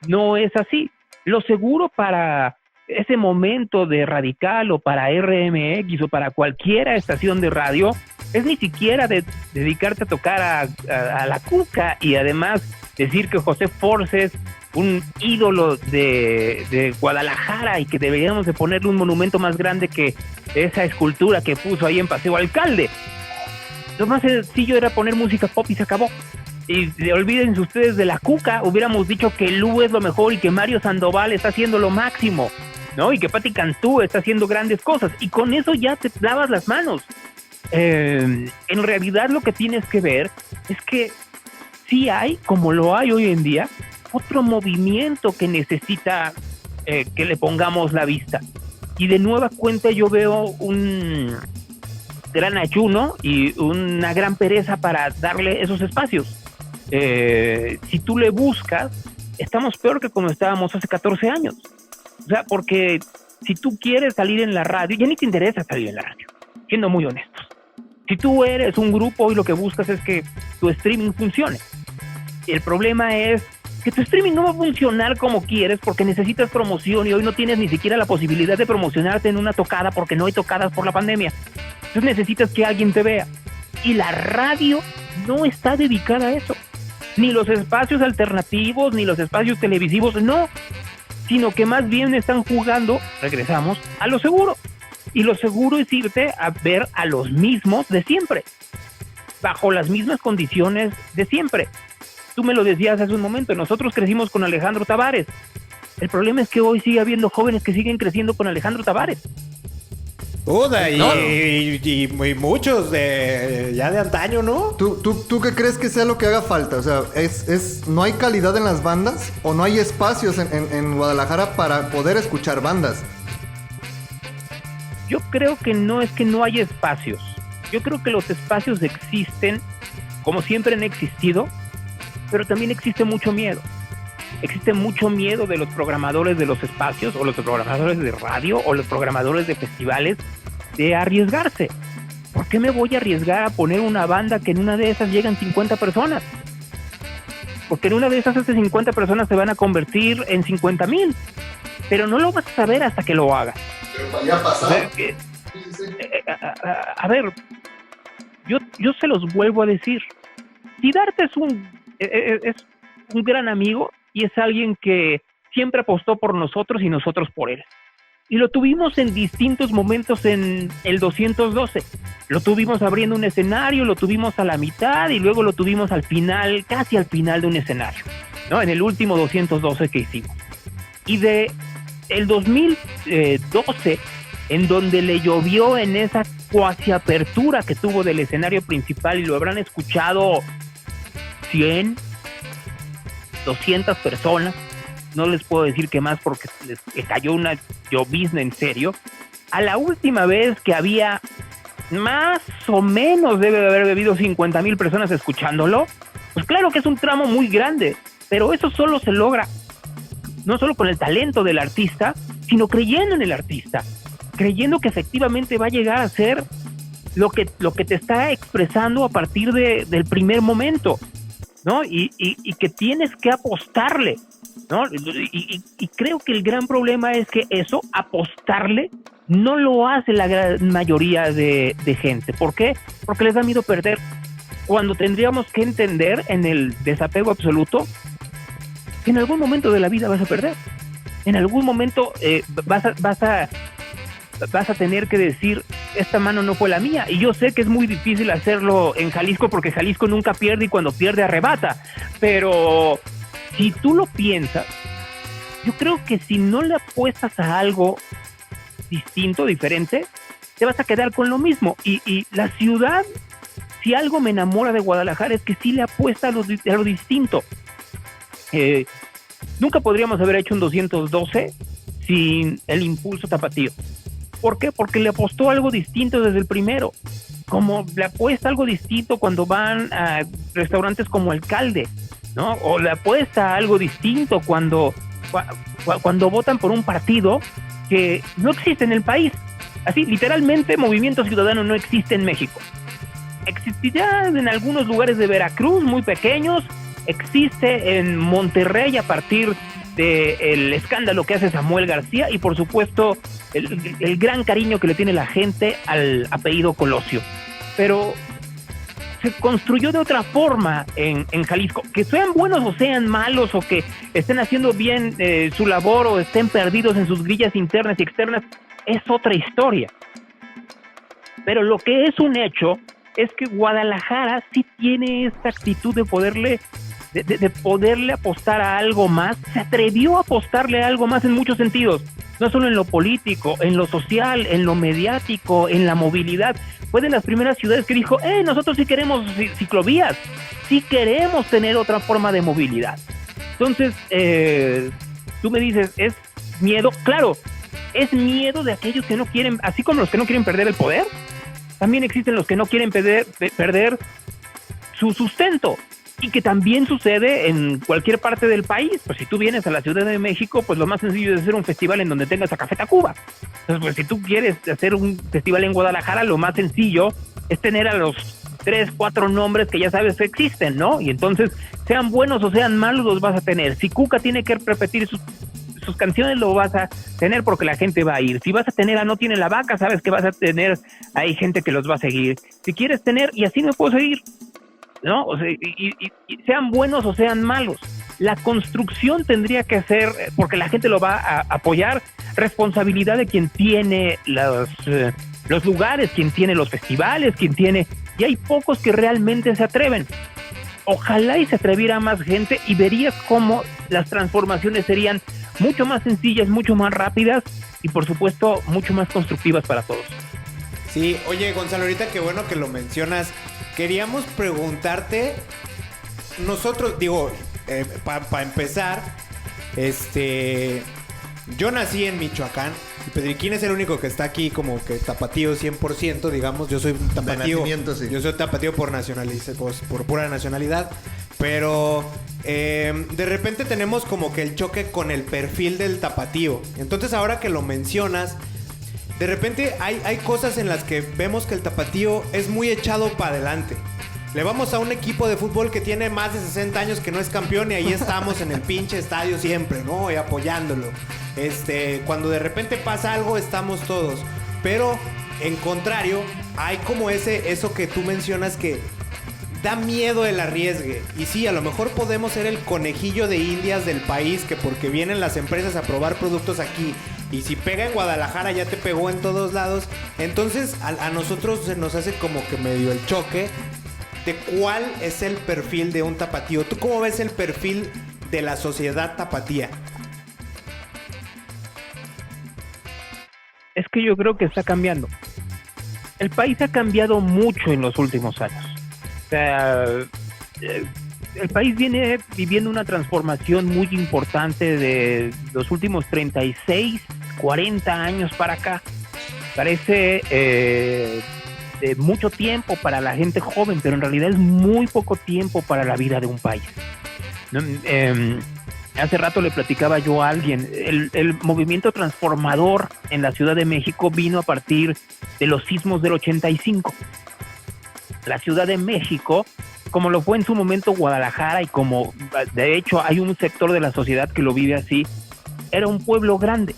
no es así. Lo seguro para ese momento de Radical, o para RMX, o para cualquier estación de radio, es ni siquiera dedicarte a tocar a la cuca, y además decir que José Force es un ídolo de Guadalajara, y que deberíamos de ponerle un monumento más grande que esa escultura que puso ahí en Paseo Alcalde. Lo más sencillo era poner música pop y se acabó. Y olvídense ustedes de la cuca, hubiéramos dicho que Lu es lo mejor, y que Mario Sandoval está haciendo lo máximo, ¿no? Y que Patti Cantú está haciendo grandes cosas, y con eso ya te lavas las manos. En realidad lo que tienes que ver es que sí hay, como lo hay hoy en día, otro movimiento que necesita que le pongamos la vista. Y de nueva cuenta yo veo un gran ayuno y una gran pereza para darle esos espacios. Si tú le buscas, estamos peor que como estábamos hace 14 años. O sea, porque si tú quieres salir en la radio, ya ni te interesa salir en la radio, siendo muy honestos. Si tú eres un grupo y lo que buscas es que tu streaming funcione, el problema es que tu streaming no va a funcionar como quieres, porque necesitas promoción, y hoy no tienes ni siquiera la posibilidad de promocionarte en una tocada, porque no hay tocadas por la pandemia. Entonces necesitas que alguien te vea, y la radio no está dedicada a eso, ni los espacios alternativos, ni los espacios televisivos, no, sino que más bien están jugando, regresamos, a lo seguro. Y lo seguro es irte a ver a los mismos de siempre, bajo las mismas condiciones de siempre. Tú me lo decías hace un momento, nosotros crecimos con Alejandro Tavares. El problema es que hoy sigue habiendo jóvenes que siguen creciendo con Alejandro Tavares. Duda, y muchos ya de antaño, ¿no? ¿Tú qué crees que sea lo que haga falta? O sea, ¿no hay calidad en las bandas? ¿O no hay espacios en Guadalajara para poder escuchar bandas? Yo creo que no es que no haya espacios. Yo creo que los espacios existen, como siempre han existido, pero también existe mucho miedo. Existe mucho miedo de los programadores de los espacios, o los programadores de radio, o los programadores de festivales, de arriesgarse. ¿Por qué me voy a arriesgar a poner una banda que en una de esas llegan 50 personas? Porque en una de esas 50 personas se van a convertir en 50,000. Pero no lo vas a saber hasta que lo hagas. Pero vaya a pasar. A ver, yo se los vuelvo a decir. Siddhartha es un gran amigo, y es alguien que siempre apostó por nosotros y nosotros por él. Y lo tuvimos en distintos momentos en el 212. Lo tuvimos abriendo un escenario, lo tuvimos a la mitad y luego lo tuvimos al final, casi al final de un escenario, ¿no? En el último 212 que hicimos. Y de el 2012, en donde le llovió en esa cuasi apertura que tuvo del escenario principal y lo habrán escuchado 100, 200 personas, no les puedo decir que más porque les cayó una llovizna en serio. A la última vez que había más o menos debe de haber bebido 50,000 personas escuchándolo, pues claro que es un tramo muy grande, pero eso solo se logra no solo con el talento del artista, sino creyendo en el artista, creyendo que efectivamente va a llegar a ser lo que te está expresando a partir del primer momento, ¿no? Y que tienes que apostarle, ¿no? Y creo que el gran problema es que eso, apostarle, no lo hace la gran mayoría de gente. ¿Por qué? Porque les da miedo perder. Cuando tendríamos que entender en el desapego absoluto que en algún momento de la vida vas a perder. En algún momento vas a tener que decir, esta mano no fue la mía. Y yo sé que es muy difícil hacerlo en Jalisco porque Jalisco nunca pierde y cuando pierde arrebata. Pero si tú lo piensas, yo creo que si no le apuestas a algo distinto, diferente, te vas a quedar con lo mismo. Y la ciudad, si algo me enamora de Guadalajara es que sí le apuesta a lo distinto. Nunca podríamos haber hecho un 212 sin el impulso tapatío. ¿Por qué? Porque le apostó algo distinto desde el primero. Como le apuesta algo distinto cuando van a restaurantes como Alcalde, ¿no? O le apuesta algo distinto cuando votan por un partido que no existe en el país. Así, literalmente, Movimiento Ciudadano no existe en México. Existirá en algunos lugares de Veracruz, muy pequeños. Existe en Monterrey a partir del escándalo que hace Samuel García y, por supuesto, el gran cariño que le tiene la gente al apellido Colosio. Pero se construyó de otra forma en Jalisco. Que sean buenos o sean malos o que estén haciendo bien su labor o estén perdidos en sus grillas internas y externas, es otra historia. Pero lo que es un hecho es que Guadalajara sí tiene esta actitud de poderle apostar a algo más. Se atrevió a apostarle a algo más en muchos sentidos, no solo en lo político, en lo social, en lo mediático, en la movilidad. Fue de las primeras ciudades que dijo, nosotros sí queremos ciclovías, sí queremos tener otra forma de movilidad. Entonces, tú me dices, ¿es miedo? Claro, es miedo de aquellos que no quieren, así como los que no quieren perder el poder, también existen los que no quieren perder su sustento. Y que también sucede en cualquier parte del país. Pues si tú vienes a la Ciudad de México, pues lo más sencillo es hacer un festival en donde tengas a Café Tacuba. Entonces, pues si tú quieres hacer un festival en Guadalajara, lo más sencillo es tener a los 3, 4 nombres que ya sabes que existen, ¿no? Y entonces, sean buenos o sean malos, los vas a tener. Si Cuca tiene que repetir sus canciones, lo vas a tener porque la gente va a ir. Si vas a tener a No Tiene la Vaca, sabes que vas a tener, hay gente que los va a seguir. Si quieres tener, y así me puedo seguir, ¿no? O sea, y sean buenos o sean malos, la construcción tendría que ser, porque la gente lo va a apoyar, responsabilidad de quien tiene los lugares, quien tiene los festivales, y hay pocos que realmente se atreven. Ojalá y se atreviera más gente y verías cómo las transformaciones serían mucho más sencillas, mucho más rápidas y por supuesto mucho más constructivas para todos. Sí, oye Gonzalo, ahorita qué bueno que lo mencionas. Queríamos preguntarte, nosotros, para empezar, yo nací en Michoacán y Pedriquín es el único que está aquí como que tapatío 100%, digamos. Yo soy un tapatío. De nacimiento, sí. Yo soy tapatío por pura nacionalidad. Pero de repente tenemos como que el choque con el perfil del tapatío. Entonces ahora que lo mencionas, de repente hay cosas en las que vemos que el tapatío es muy echado para adelante. Le vamos a un equipo de fútbol que tiene más de 60 años que no es campeón y ahí estamos en el pinche estadio siempre, ¿no? Y apoyándolo. Cuando de repente pasa algo estamos todos. Pero en contrario, hay como eso que tú mencionas que da miedo el arriesgue. Y sí, a lo mejor podemos ser el conejillo de indias del país, que porque vienen las empresas a probar productos aquí y si pega en Guadalajara ya te pegó en todos lados. Entonces a nosotros se nos hace como que medio el choque de cuál es el perfil de un tapatío. ¿Tú cómo ves el perfil de la sociedad tapatía? Es que yo creo que está cambiando. El país ha cambiado mucho en los últimos años. O sea, el país viene viviendo una transformación muy importante de los últimos 36, 40 años para acá. Parece de mucho tiempo para la gente joven, pero en realidad es muy poco tiempo para la vida de un país. Hace rato le platicaba yo a alguien, el movimiento transformador en la Ciudad de México vino a partir de los sismos del 85. La Ciudad de México, como lo fue en su momento Guadalajara, y como de hecho hay un sector de la sociedad que lo vive así, era un pueblo grande.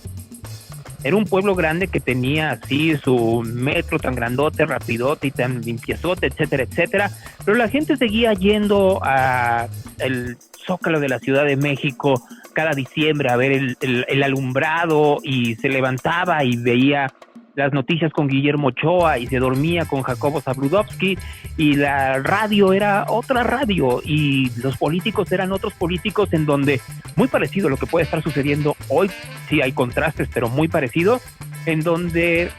Era un pueblo grande que tenía así su metro tan grandote, rapidote y tan limpiezote, etcétera, etcétera. Pero la gente seguía yendo a el Zócalo de la Ciudad de México cada diciembre a ver el alumbrado, y se levantaba y veía las noticias con Guillermo Ochoa y se dormía con Jacobo Zabludovsky, y la radio era otra radio y los políticos eran otros políticos, en donde muy parecido a lo que puede estar sucediendo hoy, sí hay contrastes, pero muy parecido, en donde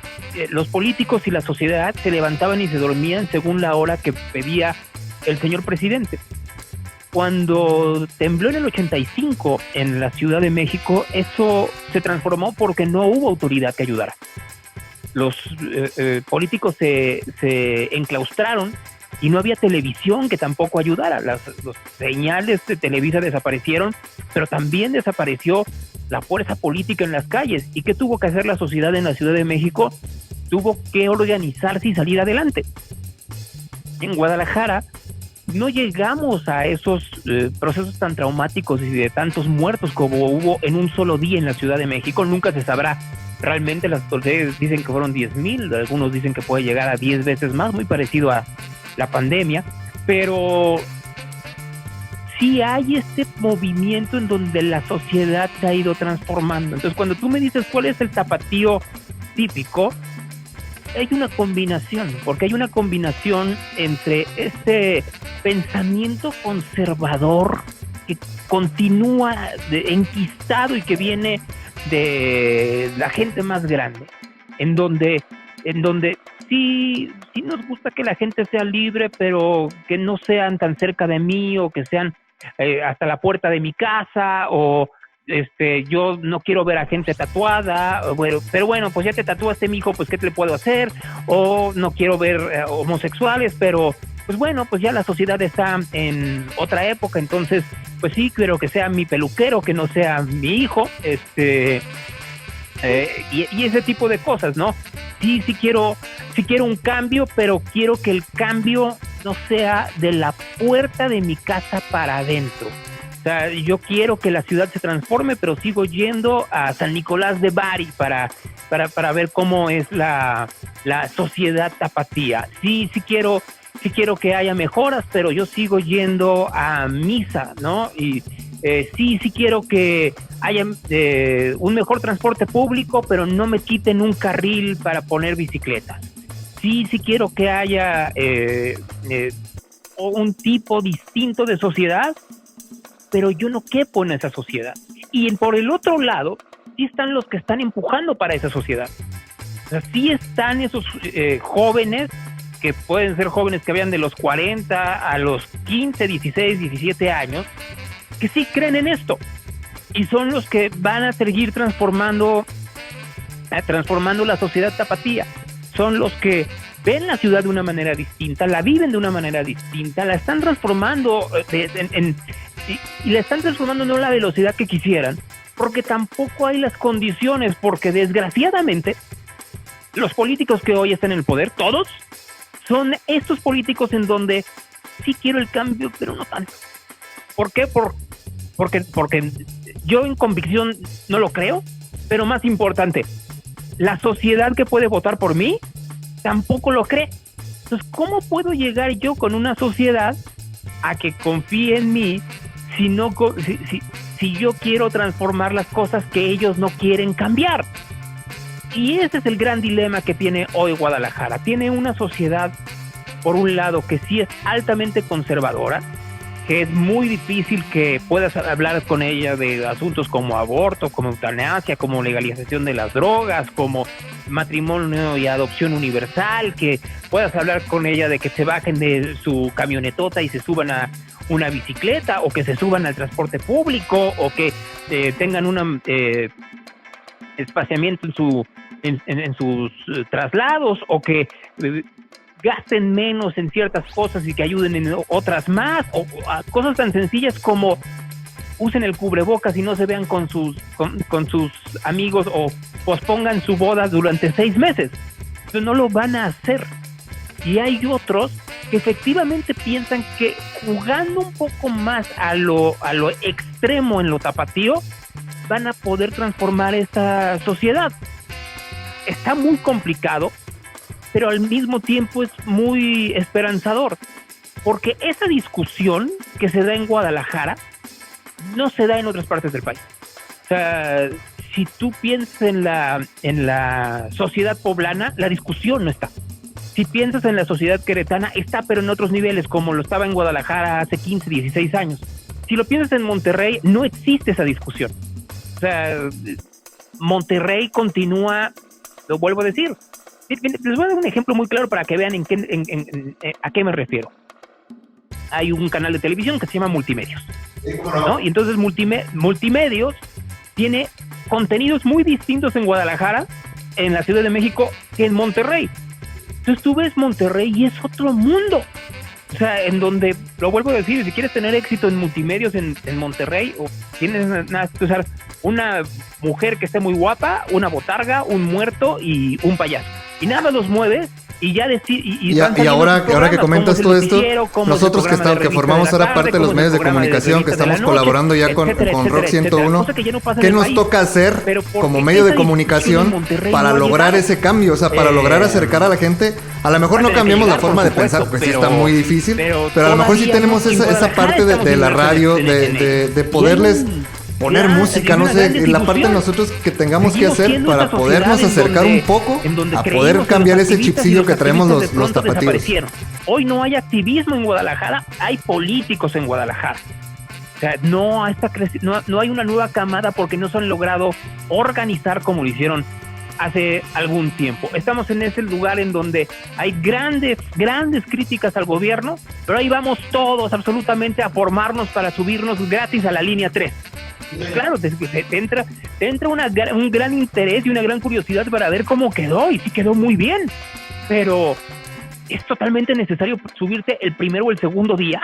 los políticos y la sociedad se levantaban y se dormían según la hora que pedía el señor presidente. Cuando tembló en el 85 en la Ciudad de México, eso se transformó porque no hubo autoridad que ayudara. Los políticos se enclaustraron y no había televisión que tampoco ayudara. Los señales de Televisa desaparecieron, pero también desapareció la fuerza política en las calles. ¿Y qué tuvo que hacer la sociedad en la Ciudad de México? Tuvo que organizarse y salir adelante. En Guadalajara no llegamos a esos procesos tan traumáticos y de tantos muertos como hubo en un solo día en la Ciudad de México. Nunca se sabrá. Realmente las autoridades dicen que fueron 10,000, algunos dicen que puede llegar a 10 veces más, muy parecido a la pandemia, pero sí hay este movimiento en donde la sociedad se ha ido transformando. Entonces, cuando tú me dices cuál es el tapatío típico, hay una combinación, porque hay una combinación entre este pensamiento conservador que continúa enquistado y que viene de la gente más grande, en donde sí nos gusta que la gente sea libre, pero que no sean tan cerca de mí, o que sean hasta la puerta de mi casa, o yo no quiero ver a gente tatuada, pero bueno, pues ya te tatuaste, mijo, pues ¿qué te le puedo hacer? O no quiero ver homosexuales, pero pues bueno, pues ya la sociedad está en otra época, entonces pues sí quiero que sea mi peluquero, que no sea mi hijo, y ese tipo de cosas, ¿no? Sí quiero un cambio, pero quiero que el cambio no sea de la puerta de mi casa para adentro. O sea, yo quiero que la ciudad se transforme, pero sigo yendo a San Nicolás de Bari para ver cómo es la sociedad tapatía. Sí quiero que haya mejoras, pero yo sigo yendo a misa, ¿no? Y sí quiero que haya un mejor transporte público, pero no me quiten un carril para poner bicicletas. Sí quiero que haya un tipo distinto de sociedad, pero yo no quepo en esa sociedad. Y por el otro lado, sí están los que están empujando para esa sociedad. O sea, sí están esos jóvenes, que pueden ser jóvenes que vayan de los 40 a los 15, 16, 17 años, que sí creen en esto. Y son los que van a seguir transformando la sociedad tapatía. Son los que ven la ciudad de una manera distinta, la viven de una manera distinta, la están transformando y la están transformando no a la velocidad que quisieran, porque tampoco hay las condiciones, porque desgraciadamente los políticos que hoy están en el poder, todos, son estos políticos en donde sí quiero el cambio, pero no tanto. ¿Por qué? Porque yo en convicción no lo creo, pero más importante, la sociedad que puede votar por mí tampoco lo cree. Entonces, ¿cómo puedo llegar yo con una sociedad a que confíe en mí si si yo quiero transformar las cosas que ellos no quieren cambiar? Y ese es el gran dilema que tiene hoy Guadalajara. Tiene una sociedad, por un lado, que sí es altamente conservadora, que es muy difícil que puedas hablar con ella de asuntos como aborto, como eutanasia, como legalización de las drogas, como matrimonio y adopción universal, que puedas hablar con ella de que se bajen de su camionetota y se suban a una bicicleta, o que se suban al transporte público, o que tengan un espaciamiento en sus traslados, o que gasten menos en ciertas cosas y que ayuden en otras más, o cosas tan sencillas como usen el cubrebocas y no se vean con sus amigos, o pospongan su boda durante 6 meses. Entonces no lo van a hacer. Y hay otros que efectivamente piensan que jugando un poco más a lo extremo en lo tapatío, van a poder transformar esta sociedad. Está muy complicado, pero al mismo tiempo es muy esperanzador, porque esa discusión que se da en Guadalajara no se da en otras partes del país. O sea, si tú piensas en la sociedad poblana, la discusión no está. Si piensas en la sociedad queretana, está, pero en otros niveles, como lo estaba en Guadalajara hace 15, 16 años. Si lo piensas en Monterrey, no existe esa discusión. O sea, Monterrey continúa, lo vuelvo a decir. Les voy a dar un ejemplo muy claro para que vean a qué me refiero. Hay un canal de televisión que se llama Multimedios, ¿no? Y entonces Multimedios tiene contenidos muy distintos en Guadalajara, en la Ciudad de México, que en Monterrey. Entonces tú ves Monterrey y es otro mundo. O sea, en donde, lo vuelvo a decir, si quieres tener éxito en Multimedios en Monterrey, o tienes nada que usar una mujer que esté muy guapa, una botarga, un muerto y un payaso. Y nada más los mueves y ya decir. Y ahora que comentas todo esto, nosotros que formamos ahora parte de los medios de comunicación, que estamos colaborando ya con Rock 101, ¿qué nos toca hacer como medio de comunicación para lograr ese cambio? O sea, para lograr acercar a la gente. A lo mejor no cambiamos la forma de pensar, porque sí está muy difícil, pero a lo mejor sí tenemos esa parte de la radio, de poderles poner música, no sé, la parte de nosotros que tengamos que hacer para podernos acercar un poco a poder cambiar ese chipsillo que traemos los tapatíos. Hoy no hay activismo en Guadalajara, hay políticos en Guadalajara. O sea, no hay una nueva camada porque no se han logrado organizar como lo hicieron hace algún tiempo. Estamos en ese lugar en donde hay grandes críticas al gobierno, pero ahí vamos todos absolutamente a formarnos para subirnos gratis a la línea 3. Claro, te entra un gran interés y una gran curiosidad para ver cómo quedó, y sí quedó muy bien, pero ¿es totalmente necesario subirte el primero o el segundo día?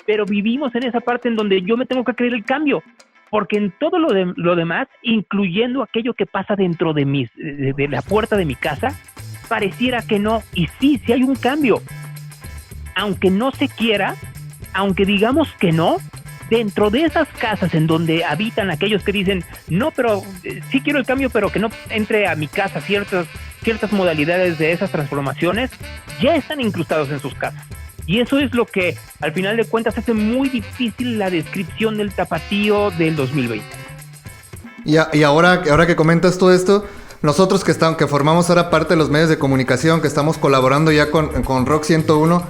Pero vivimos en esa parte en donde yo me tengo que creer el cambio, porque en todo lo demás, incluyendo aquello que pasa dentro de la puerta de mi casa, pareciera que no, y sí hay un cambio, aunque no se quiera, aunque digamos que no. Dentro de esas casas en donde habitan aquellos que dicen, no, pero sí quiero el cambio, pero que no entre a mi casa ciertas modalidades de esas transformaciones, ya están incrustados en sus casas. Y eso es lo que, al final de cuentas, hace muy difícil la descripción del tapatío del 2020. Y ahora que comentas todo esto, nosotros que formamos ahora parte de los medios de comunicación, que estamos colaborando ya con Rock 101,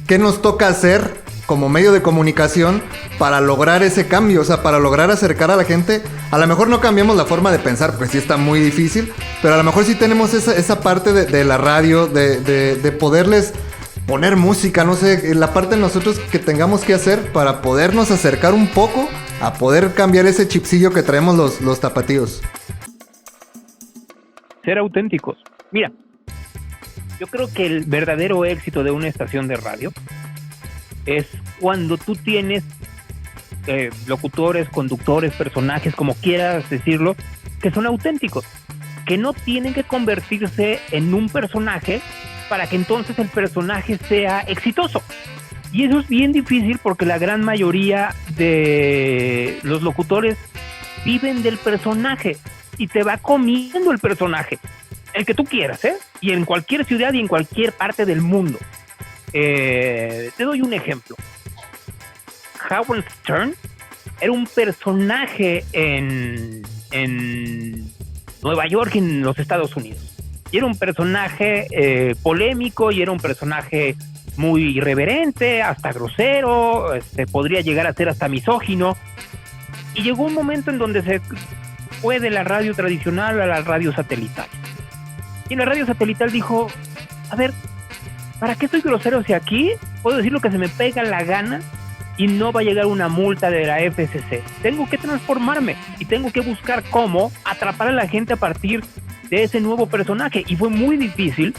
¿qué nos toca hacer como medio de comunicación para lograr ese cambio? O sea, para lograr acercar a la gente. A lo mejor no cambiamos la forma de pensar, pues sí está muy difícil, pero a lo mejor sí tenemos esa parte de la radio, de poderles poner música, no sé, la parte de nosotros que tengamos que hacer para podernos acercar un poco a poder cambiar ese chipsillo que traemos los tapatíos. Ser auténticos. Mira, yo creo que el verdadero éxito de una estación de radio es cuando tú tienes locutores, conductores, personajes, como quieras decirlo, que son auténticos, que no tienen que convertirse en un personaje para que entonces el personaje sea exitoso. Y eso es bien difícil porque la gran mayoría de los locutores viven del personaje y te va comiendo el personaje, el que tú quieras, y en cualquier ciudad y en cualquier parte del mundo. Te doy un ejemplo. Howard Stern era un personaje en Nueva York, en los Estados Unidos. Y era un personaje polémico, y era un personaje muy irreverente, hasta grosero, podría llegar a ser hasta misógino. Y llegó un momento en donde se fue de la radio tradicional a la radio satelital. Y en la radio satelital dijo, a ver, ¿para qué soy grosero si aquí puedo decir lo que se me pega la gana y no va a llegar una multa de la FCC? Tengo que transformarme y tengo que buscar cómo atrapar a la gente a partir de ese nuevo personaje. Y fue muy difícil.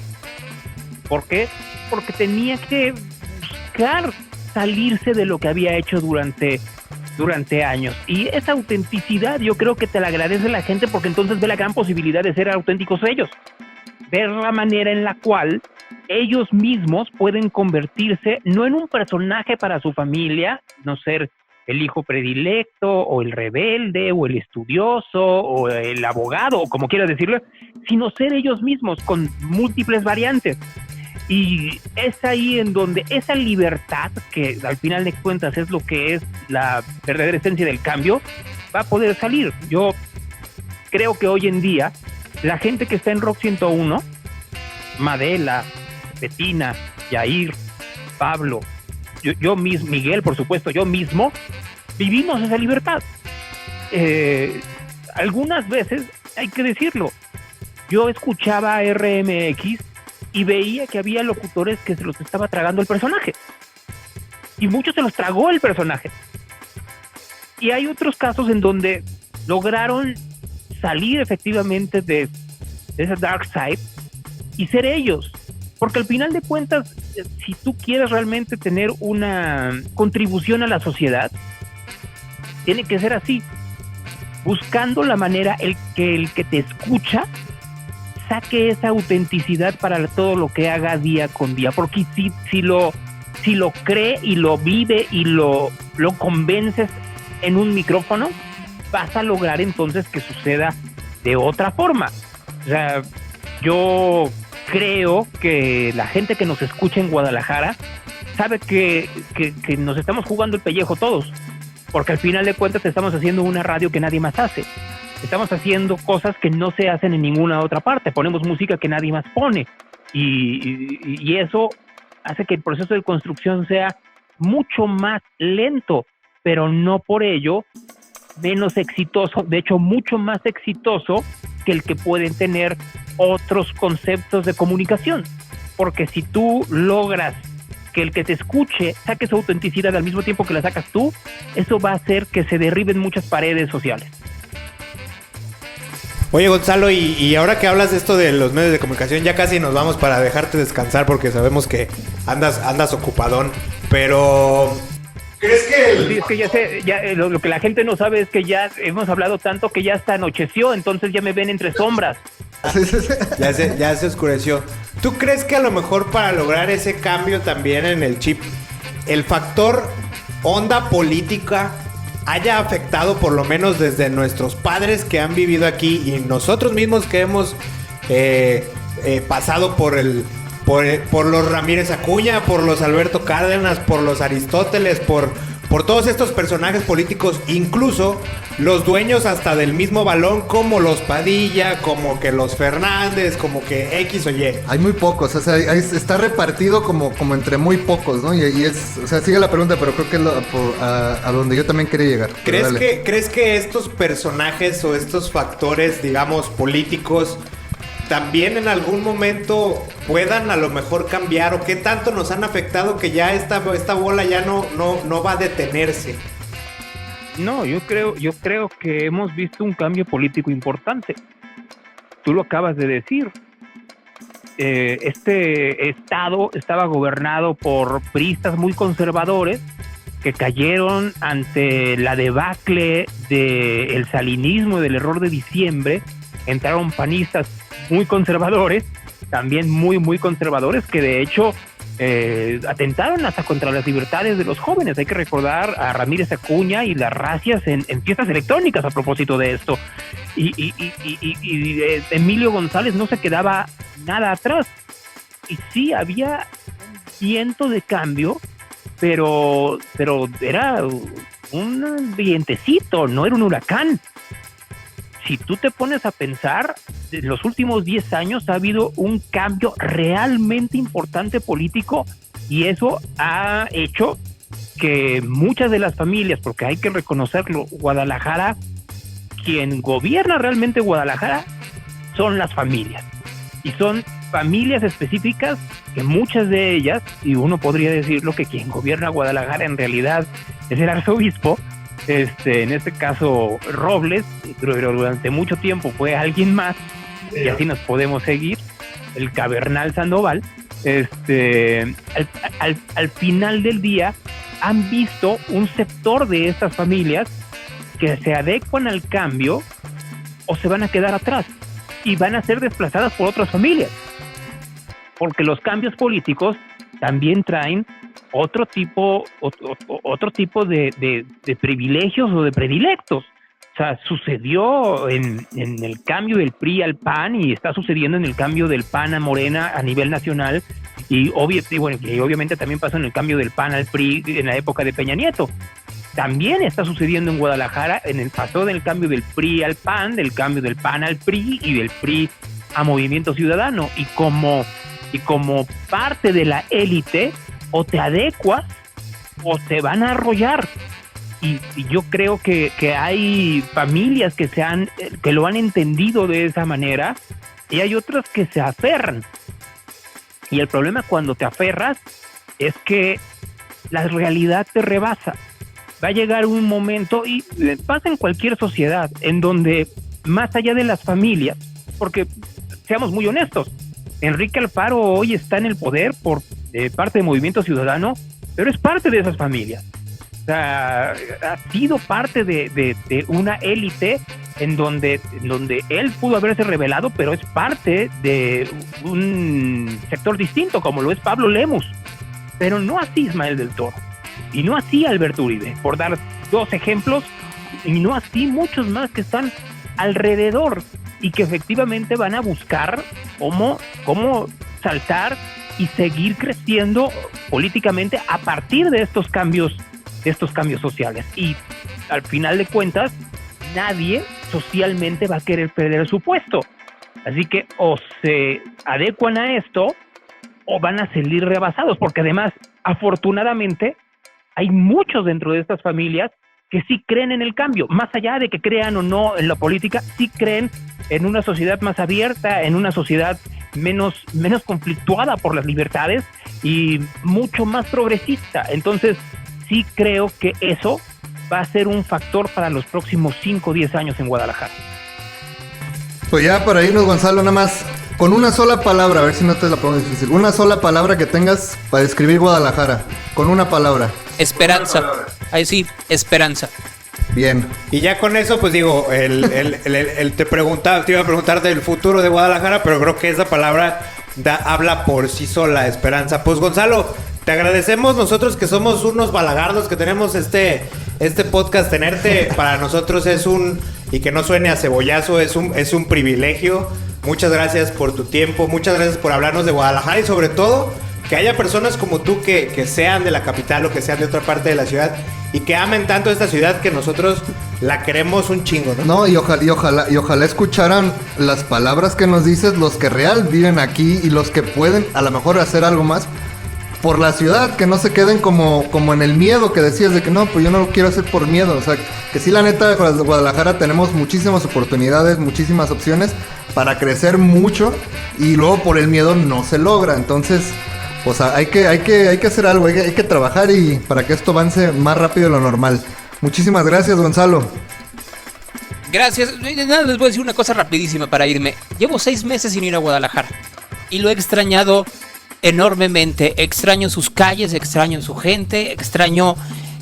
¿Por qué? Porque tenía que buscar salirse de lo que había hecho durante años. Y esa autenticidad yo creo que te la agradece la gente, porque entonces ve la gran posibilidad de ser auténticos ellos. Ver la manera en la cual ellos mismos pueden convertirse no en un personaje para su familia, no ser el hijo predilecto o el rebelde o el estudioso o el abogado o como quieras decirlo, sino ser ellos mismos con múltiples variantes. Y es ahí en donde esa libertad, que al final de cuentas es lo que es la verdadera esencia del cambio, va a poder salir. Yo creo que hoy en día la gente que está en Rock 101, Madela, Betina, Yair, Pablo, yo mismo, Miguel, por supuesto, yo mismo, vivimos esa libertad. Algunas veces, hay que decirlo, yo escuchaba a RMX y veía que había locutores que se los estaba tragando el personaje. Y muchos se los tragó el personaje. Y hay otros casos en donde lograron salir efectivamente de esa dark side y ser ellos. Porque al final de cuentas, si tú quieres realmente tener una contribución a la sociedad, tiene que ser así, buscando la manera el que te escucha saque esa autenticidad para todo lo que haga día con día, porque si lo cree y lo vive y lo convences en un micrófono, vas a lograr entonces que suceda de otra forma. O sea, yo creo que la gente que nos escucha en Guadalajara sabe que nos estamos jugando el pellejo todos, porque al final de cuentas estamos haciendo una radio que nadie más hace. Estamos haciendo cosas que no se hacen en ninguna otra parte. Ponemos música que nadie más pone. Y eso hace que el proceso de construcción sea mucho más lento, pero no por ello menos exitoso. De hecho, mucho más exitoso que el que pueden tener otros conceptos de comunicación. Porque si tú logras que el que te escuche saque su autenticidad al mismo tiempo que la sacas tú, eso va a hacer que se derriben muchas paredes sociales. Oye, Gonzalo, y ahora que hablas de esto de los medios de comunicación, ya casi nos vamos para dejarte descansar porque sabemos que andas ocupadón, pero ¿crees que Sí, es que ya sé, lo que la gente no sabe es que ya hemos hablado tanto que ya hasta anocheció, entonces ya me ven entre sombras. Ya se oscureció? ¿Tú crees que a lo mejor para lograr ese cambio también en el chip, el factor onda política haya afectado, por lo menos desde nuestros padres que han vivido aquí y nosotros mismos que hemos pasado por los Ramírez Acuña, por los Alberto Cárdenas, por los Aristóteles, por todos estos personajes políticos, incluso los dueños hasta del mismo balón, como los Padilla, como que los Fernández, como que X o Y? Hay muy pocos, o sea, está repartido como entre muy pocos, ¿no? Y es, o sea, sigue la pregunta, pero creo que es a donde yo también quería llegar. ¿Crees que estos personajes o estos factores, digamos, políticos, también en algún momento puedan a lo mejor cambiar, o qué tanto nos han afectado que ya esta bola ya no va a detenerse? No, yo creo que hemos visto un cambio político importante. Tú lo acabas de decir. Este estado estaba gobernado por priistas muy conservadores que cayeron ante la debacle del salinismo y del error de diciembre. Entraron panistas muy conservadores, también muy conservadores, que de hecho atentaron hasta contra las libertades de los jóvenes. Hay que recordar a Ramírez Acuña y las racias en fiestas electrónicas a propósito de esto. Y Emilio González no se quedaba nada atrás. Y sí, había un viento de cambio, pero era un vientecito, no era un huracán. Si tú te pones a pensar, en los últimos 10 años ha habido un cambio realmente importante político y eso ha hecho que muchas de las familias, porque hay que reconocerlo, Guadalajara, quien gobierna realmente Guadalajara son las familias. Y son familias específicas que muchas de ellas, y uno podría decirlo que quien gobierna Guadalajara en realidad es el arzobispo, en este caso Robles, pero durante mucho tiempo fue alguien más, y así nos podemos seguir, el Cardenal Sandoval. Al final del día han visto un sector de estas familias que se adecuan al cambio o se van a quedar atrás y van a ser desplazadas por otras familias, porque los cambios políticos también traen otro tipo de privilegios o de predilectos. O sea, sucedió en el cambio del PRI al PAN y está sucediendo en el cambio del PAN a Morena a nivel nacional y obviamente también pasó en el cambio del PAN al PRI en la época de Peña Nieto. También está sucediendo en Guadalajara, pasó del cambio del PRI al PAN, del cambio del PAN al PRI y del PRI a Movimiento Ciudadano. Y como parte de la élite, o te adecuas o te van a arrollar. Y yo creo que hay familias que lo han entendido de esa manera y hay otras que se aferran. Y el problema cuando te aferras es que la realidad te rebasa. Va a llegar un momento, y pasa en cualquier sociedad, en donde más allá de las familias, porque seamos muy honestos, Enrique Alfaro hoy está en el poder por parte de Movimiento Ciudadano, pero es parte de esas familias. O sea, ha sido parte de una élite en donde él pudo haberse revelado, pero es parte de un sector distinto, como lo es Pablo Lemus. Pero no así Ismael del Toro, y no así Alberto Uribe, por dar dos ejemplos, y no así muchos más que están alrededor y que efectivamente van a buscar cómo saltar y seguir creciendo políticamente a partir de estos cambios sociales. Y al final de cuentas, nadie socialmente va a querer perder su puesto. Así que o se adecuan a esto o van a salir rebasados, porque además, afortunadamente, hay muchos dentro de estas familias que sí creen en el cambio, más allá de que crean o no en la política, sí creen en una sociedad más abierta, en una sociedad menos conflictuada por las libertades y mucho más progresista. Entonces, sí creo que eso va a ser un factor para los próximos 5 o 10 años en Guadalajara. Pues ya para irnos, Gonzalo, nada más, con una sola palabra, a ver si no te la pongo difícil. Una sola palabra que tengas para describir Guadalajara. Con una palabra. Esperanza. Ahí sí, esperanza. Bien. Y ya con eso, pues digo, te iba a preguntar del futuro de Guadalajara, pero creo que esa palabra habla por sí sola, esperanza. Pues Gonzalo, te agradecemos nosotros que somos unos balagardos, que tenemos este podcast. Tenerte para nosotros y que no suene a cebollazo, es un privilegio. Muchas gracias por tu tiempo, muchas gracias por hablarnos de Guadalajara y sobre todo que haya personas como tú que sean de la capital o que sean de otra parte de la ciudad y que amen tanto esta ciudad que nosotros la queremos un chingo, ¿no? No, y ojalá escucharan las palabras que nos dices los que real viven aquí y los que pueden a lo mejor hacer algo más por la ciudad, que no se queden como en el miedo que decías de que no, pues yo no lo quiero hacer por miedo. O sea, que sí, la neta, Guadalajara tenemos muchísimas oportunidades, muchísimas opciones para crecer mucho y luego por el miedo no se logra. Entonces, o sea, hay que hacer algo, hay que trabajar y para que esto avance más rápido de lo normal. Muchísimas gracias, Gonzalo. Gracias. Nada, les voy a decir una cosa rapidísima para irme. Llevo 6 meses sin ir a Guadalajara y lo he extrañado enormemente. Extraño sus calles, extraño su gente, extraño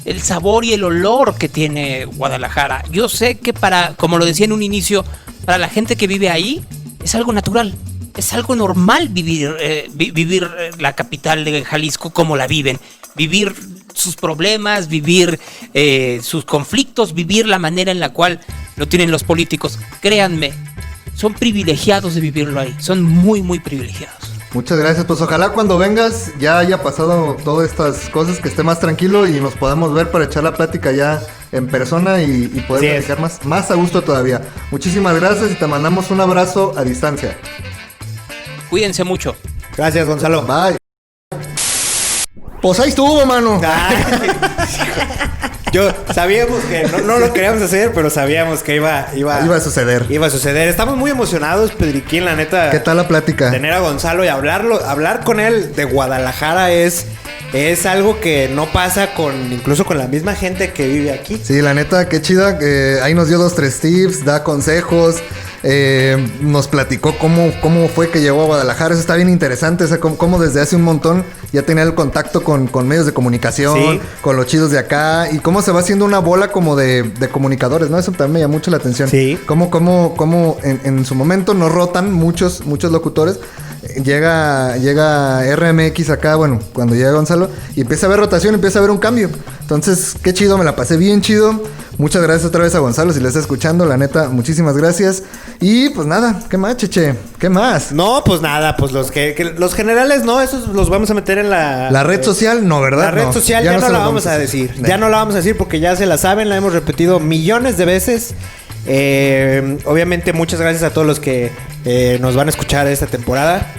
el sabor y el olor que tiene Guadalajara. Yo sé que como lo decía en un inicio, para la gente que vive ahí es algo natural. Es algo normal vivir la capital de Jalisco como la viven. Vivir sus problemas, vivir sus conflictos, vivir la manera en la cual lo tienen los políticos. Créanme, son privilegiados de vivirlo ahí. Son muy, muy privilegiados. Muchas gracias. Pues ojalá cuando vengas ya haya pasado todas estas cosas, que esté más tranquilo y nos podamos ver para echar la plática ya en persona y poder Así platicar más a gusto todavía. Muchísimas gracias y te mandamos un abrazo a distancia. Cuídense mucho. Gracias, Gonzalo. Bye. Pues ahí estuvo, mano. Yo sabíamos que no lo queríamos hacer, pero sabíamos que iba a suceder. Iba a suceder. Estamos muy emocionados, Pedriquín, la neta. ¿Qué tal la plática? Tener a Gonzalo y hablar con él de Guadalajara es algo que no pasa incluso con la misma gente que vive aquí. Sí, la neta, qué chida. Ahí nos dio 2-3 tips, da consejos. Nos platicó cómo fue que llegó a Guadalajara. Eso está bien interesante. O sea, cómo desde hace un montón ya tenía el contacto con medios de comunicación, sí, con los chidos de acá. Y cómo se va haciendo una bola como de comunicadores, ¿no? Eso también me llama mucho la atención. Sí. Cómo en su momento nos rotan muchos locutores. Llega RMX acá, bueno, cuando llega Gonzalo, y empieza a haber rotación, empieza a haber un cambio. Entonces, qué chido, me la pasé bien chido. Muchas gracias otra vez a Gonzalo, si le está escuchando, la neta, muchísimas gracias. Y pues nada, ¿qué más, Cheche? ¿Qué más? No, pues nada, pues los generales no, esos los vamos a meter en la red social, no, ¿verdad? La red social ya no la vamos a decir. Ya no la vamos a decir porque ya se la saben, la hemos repetido millones de veces. Obviamente muchas gracias a todos los que nos van a escuchar esta temporada,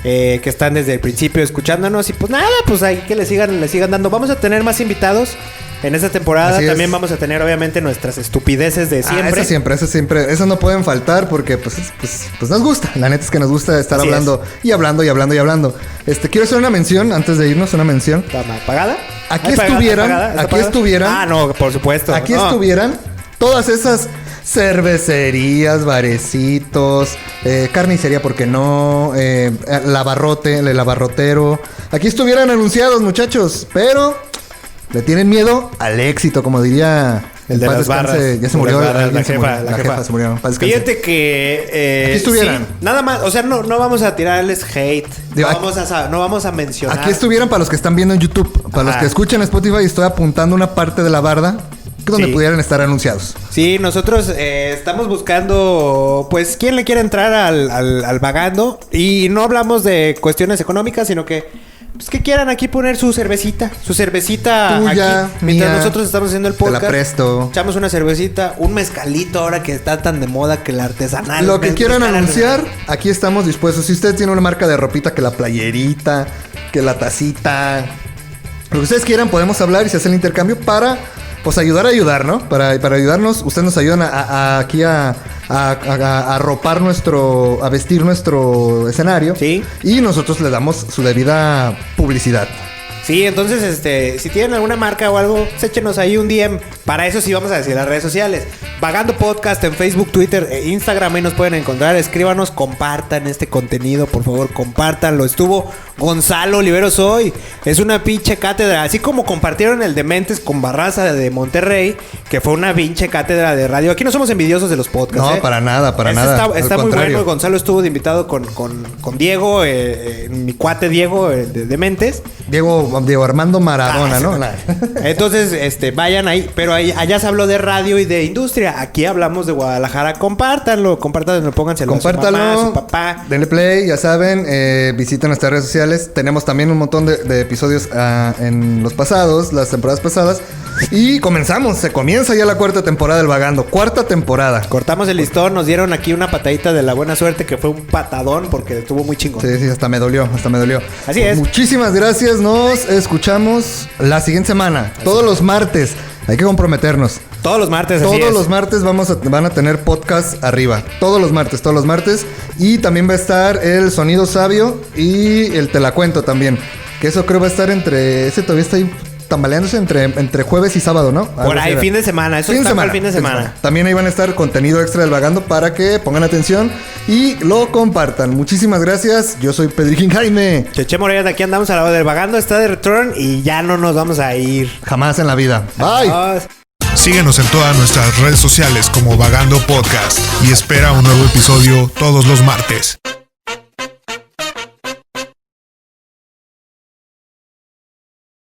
que están desde el principio escuchándonos. Y pues nada, pues ahí que le sigan dando. Vamos a tener más invitados en esta temporada. También vamos a tener obviamente nuestras estupideces de siempre. Eso siempre. Eso no pueden faltar porque pues nos gusta. La neta es que nos gusta estar hablando y hablando. Quiero hacer una mención antes de irnos, una mención. ¿Está apagada? Aquí estuvieran. Ah, no, por supuesto. Aquí estuvieran todas esas cervecerías, barecitos, carnicería, ¿por qué no? El abarrotero. Aquí estuvieran anunciados, muchachos, pero le tienen miedo al éxito, como diría el de las barras. Ya se murió. La jefa se murió. Fíjate que aquí estuvieran. Sí, nada más, o sea, no vamos a tirarles hate. No vamos a mencionar. Aquí estuvieran para los que están viendo en YouTube, para los que escuchan Spotify, estoy apuntando una parte de la barda donde pudieran estar anunciados. Sí, nosotros estamos buscando, pues, quién le quiere entrar al vagando. Y no hablamos de cuestiones económicas, sino que, pues, que quieran aquí poner su cervecita tuya, aquí. Mientras mía, nosotros estamos haciendo el podcast. Te la presto. Echamos una cervecita, un mezcalito ahora que está tan de moda que el artesanal. Lo que quieran anunciar, aquí estamos dispuestos. Si ustedes tienen una marca de ropita, que la playerita, que la tacita, lo que ustedes quieran, podemos hablar y se hace el intercambio para... pues ayudar, ¿no? Para ayudarnos, ustedes nos ayudan aquí a arropar a vestir nuestro escenario. Sí. Y nosotros le damos su debida publicidad. Sí, entonces, si tienen alguna marca o algo, échenos ahí un DM. Para eso sí vamos a decir las redes sociales. Vagando Podcast en Facebook, Twitter e Instagram. Ahí nos pueden encontrar. Escríbanos, compartan este contenido, por favor, compártanlo. Estuvo Gonzalo Oliveros hoy. Es una pinche cátedra. Así como compartieron el Dementes con Barraza de Monterrey, que fue una pinche cátedra de radio. Aquí no somos envidiosos de los podcasts. No, para nada. Está muy bueno. Gonzalo estuvo de invitado con Diego, mi cuate Diego, de Dementes. Diego Armando Maradona, ¿no? Entonces, vayan ahí. Pero allá se habló de radio y de industria. Aquí hablamos de Guadalajara. Compártanlo, pónganselo a su mamá, a su papá. Denle play, ya saben. Visiten nuestras redes sociales. Tenemos también un montón de episodios en las temporadas pasadas. Y se comienza ya la cuarta temporada del Vagando. Cuarta temporada. Cortamos el listón, nos dieron aquí una patadita de la buena suerte, que fue un patadón porque estuvo muy chingón. Sí, hasta me dolió. Así es. Muchísimas gracias, nos escuchamos la siguiente semana. Todos los martes. Hay que comprometernos. Todos los martes, así Todos es. los martes van a tener podcast arriba. Todos los martes. Y también va a estar el Sonido Sabio y el Te la Cuento también. Que eso creo va a estar ese todavía está ahí tambaleándose entre jueves y sábado, ¿no? Por ahí, fin de semana. Eso está para el fin de semana. También ahí van a estar contenido extra del Vagando para que pongan atención y lo compartan. Muchísimas gracias. Yo soy Pedriquín Jaime. Cheche Morella, de aquí andamos al lado del Vagando. Está de return y ya no nos vamos a ir. Jamás en la vida. Bye. Adiós. Síguenos en todas nuestras redes sociales como Vagando Podcast y espera un nuevo episodio todos los martes.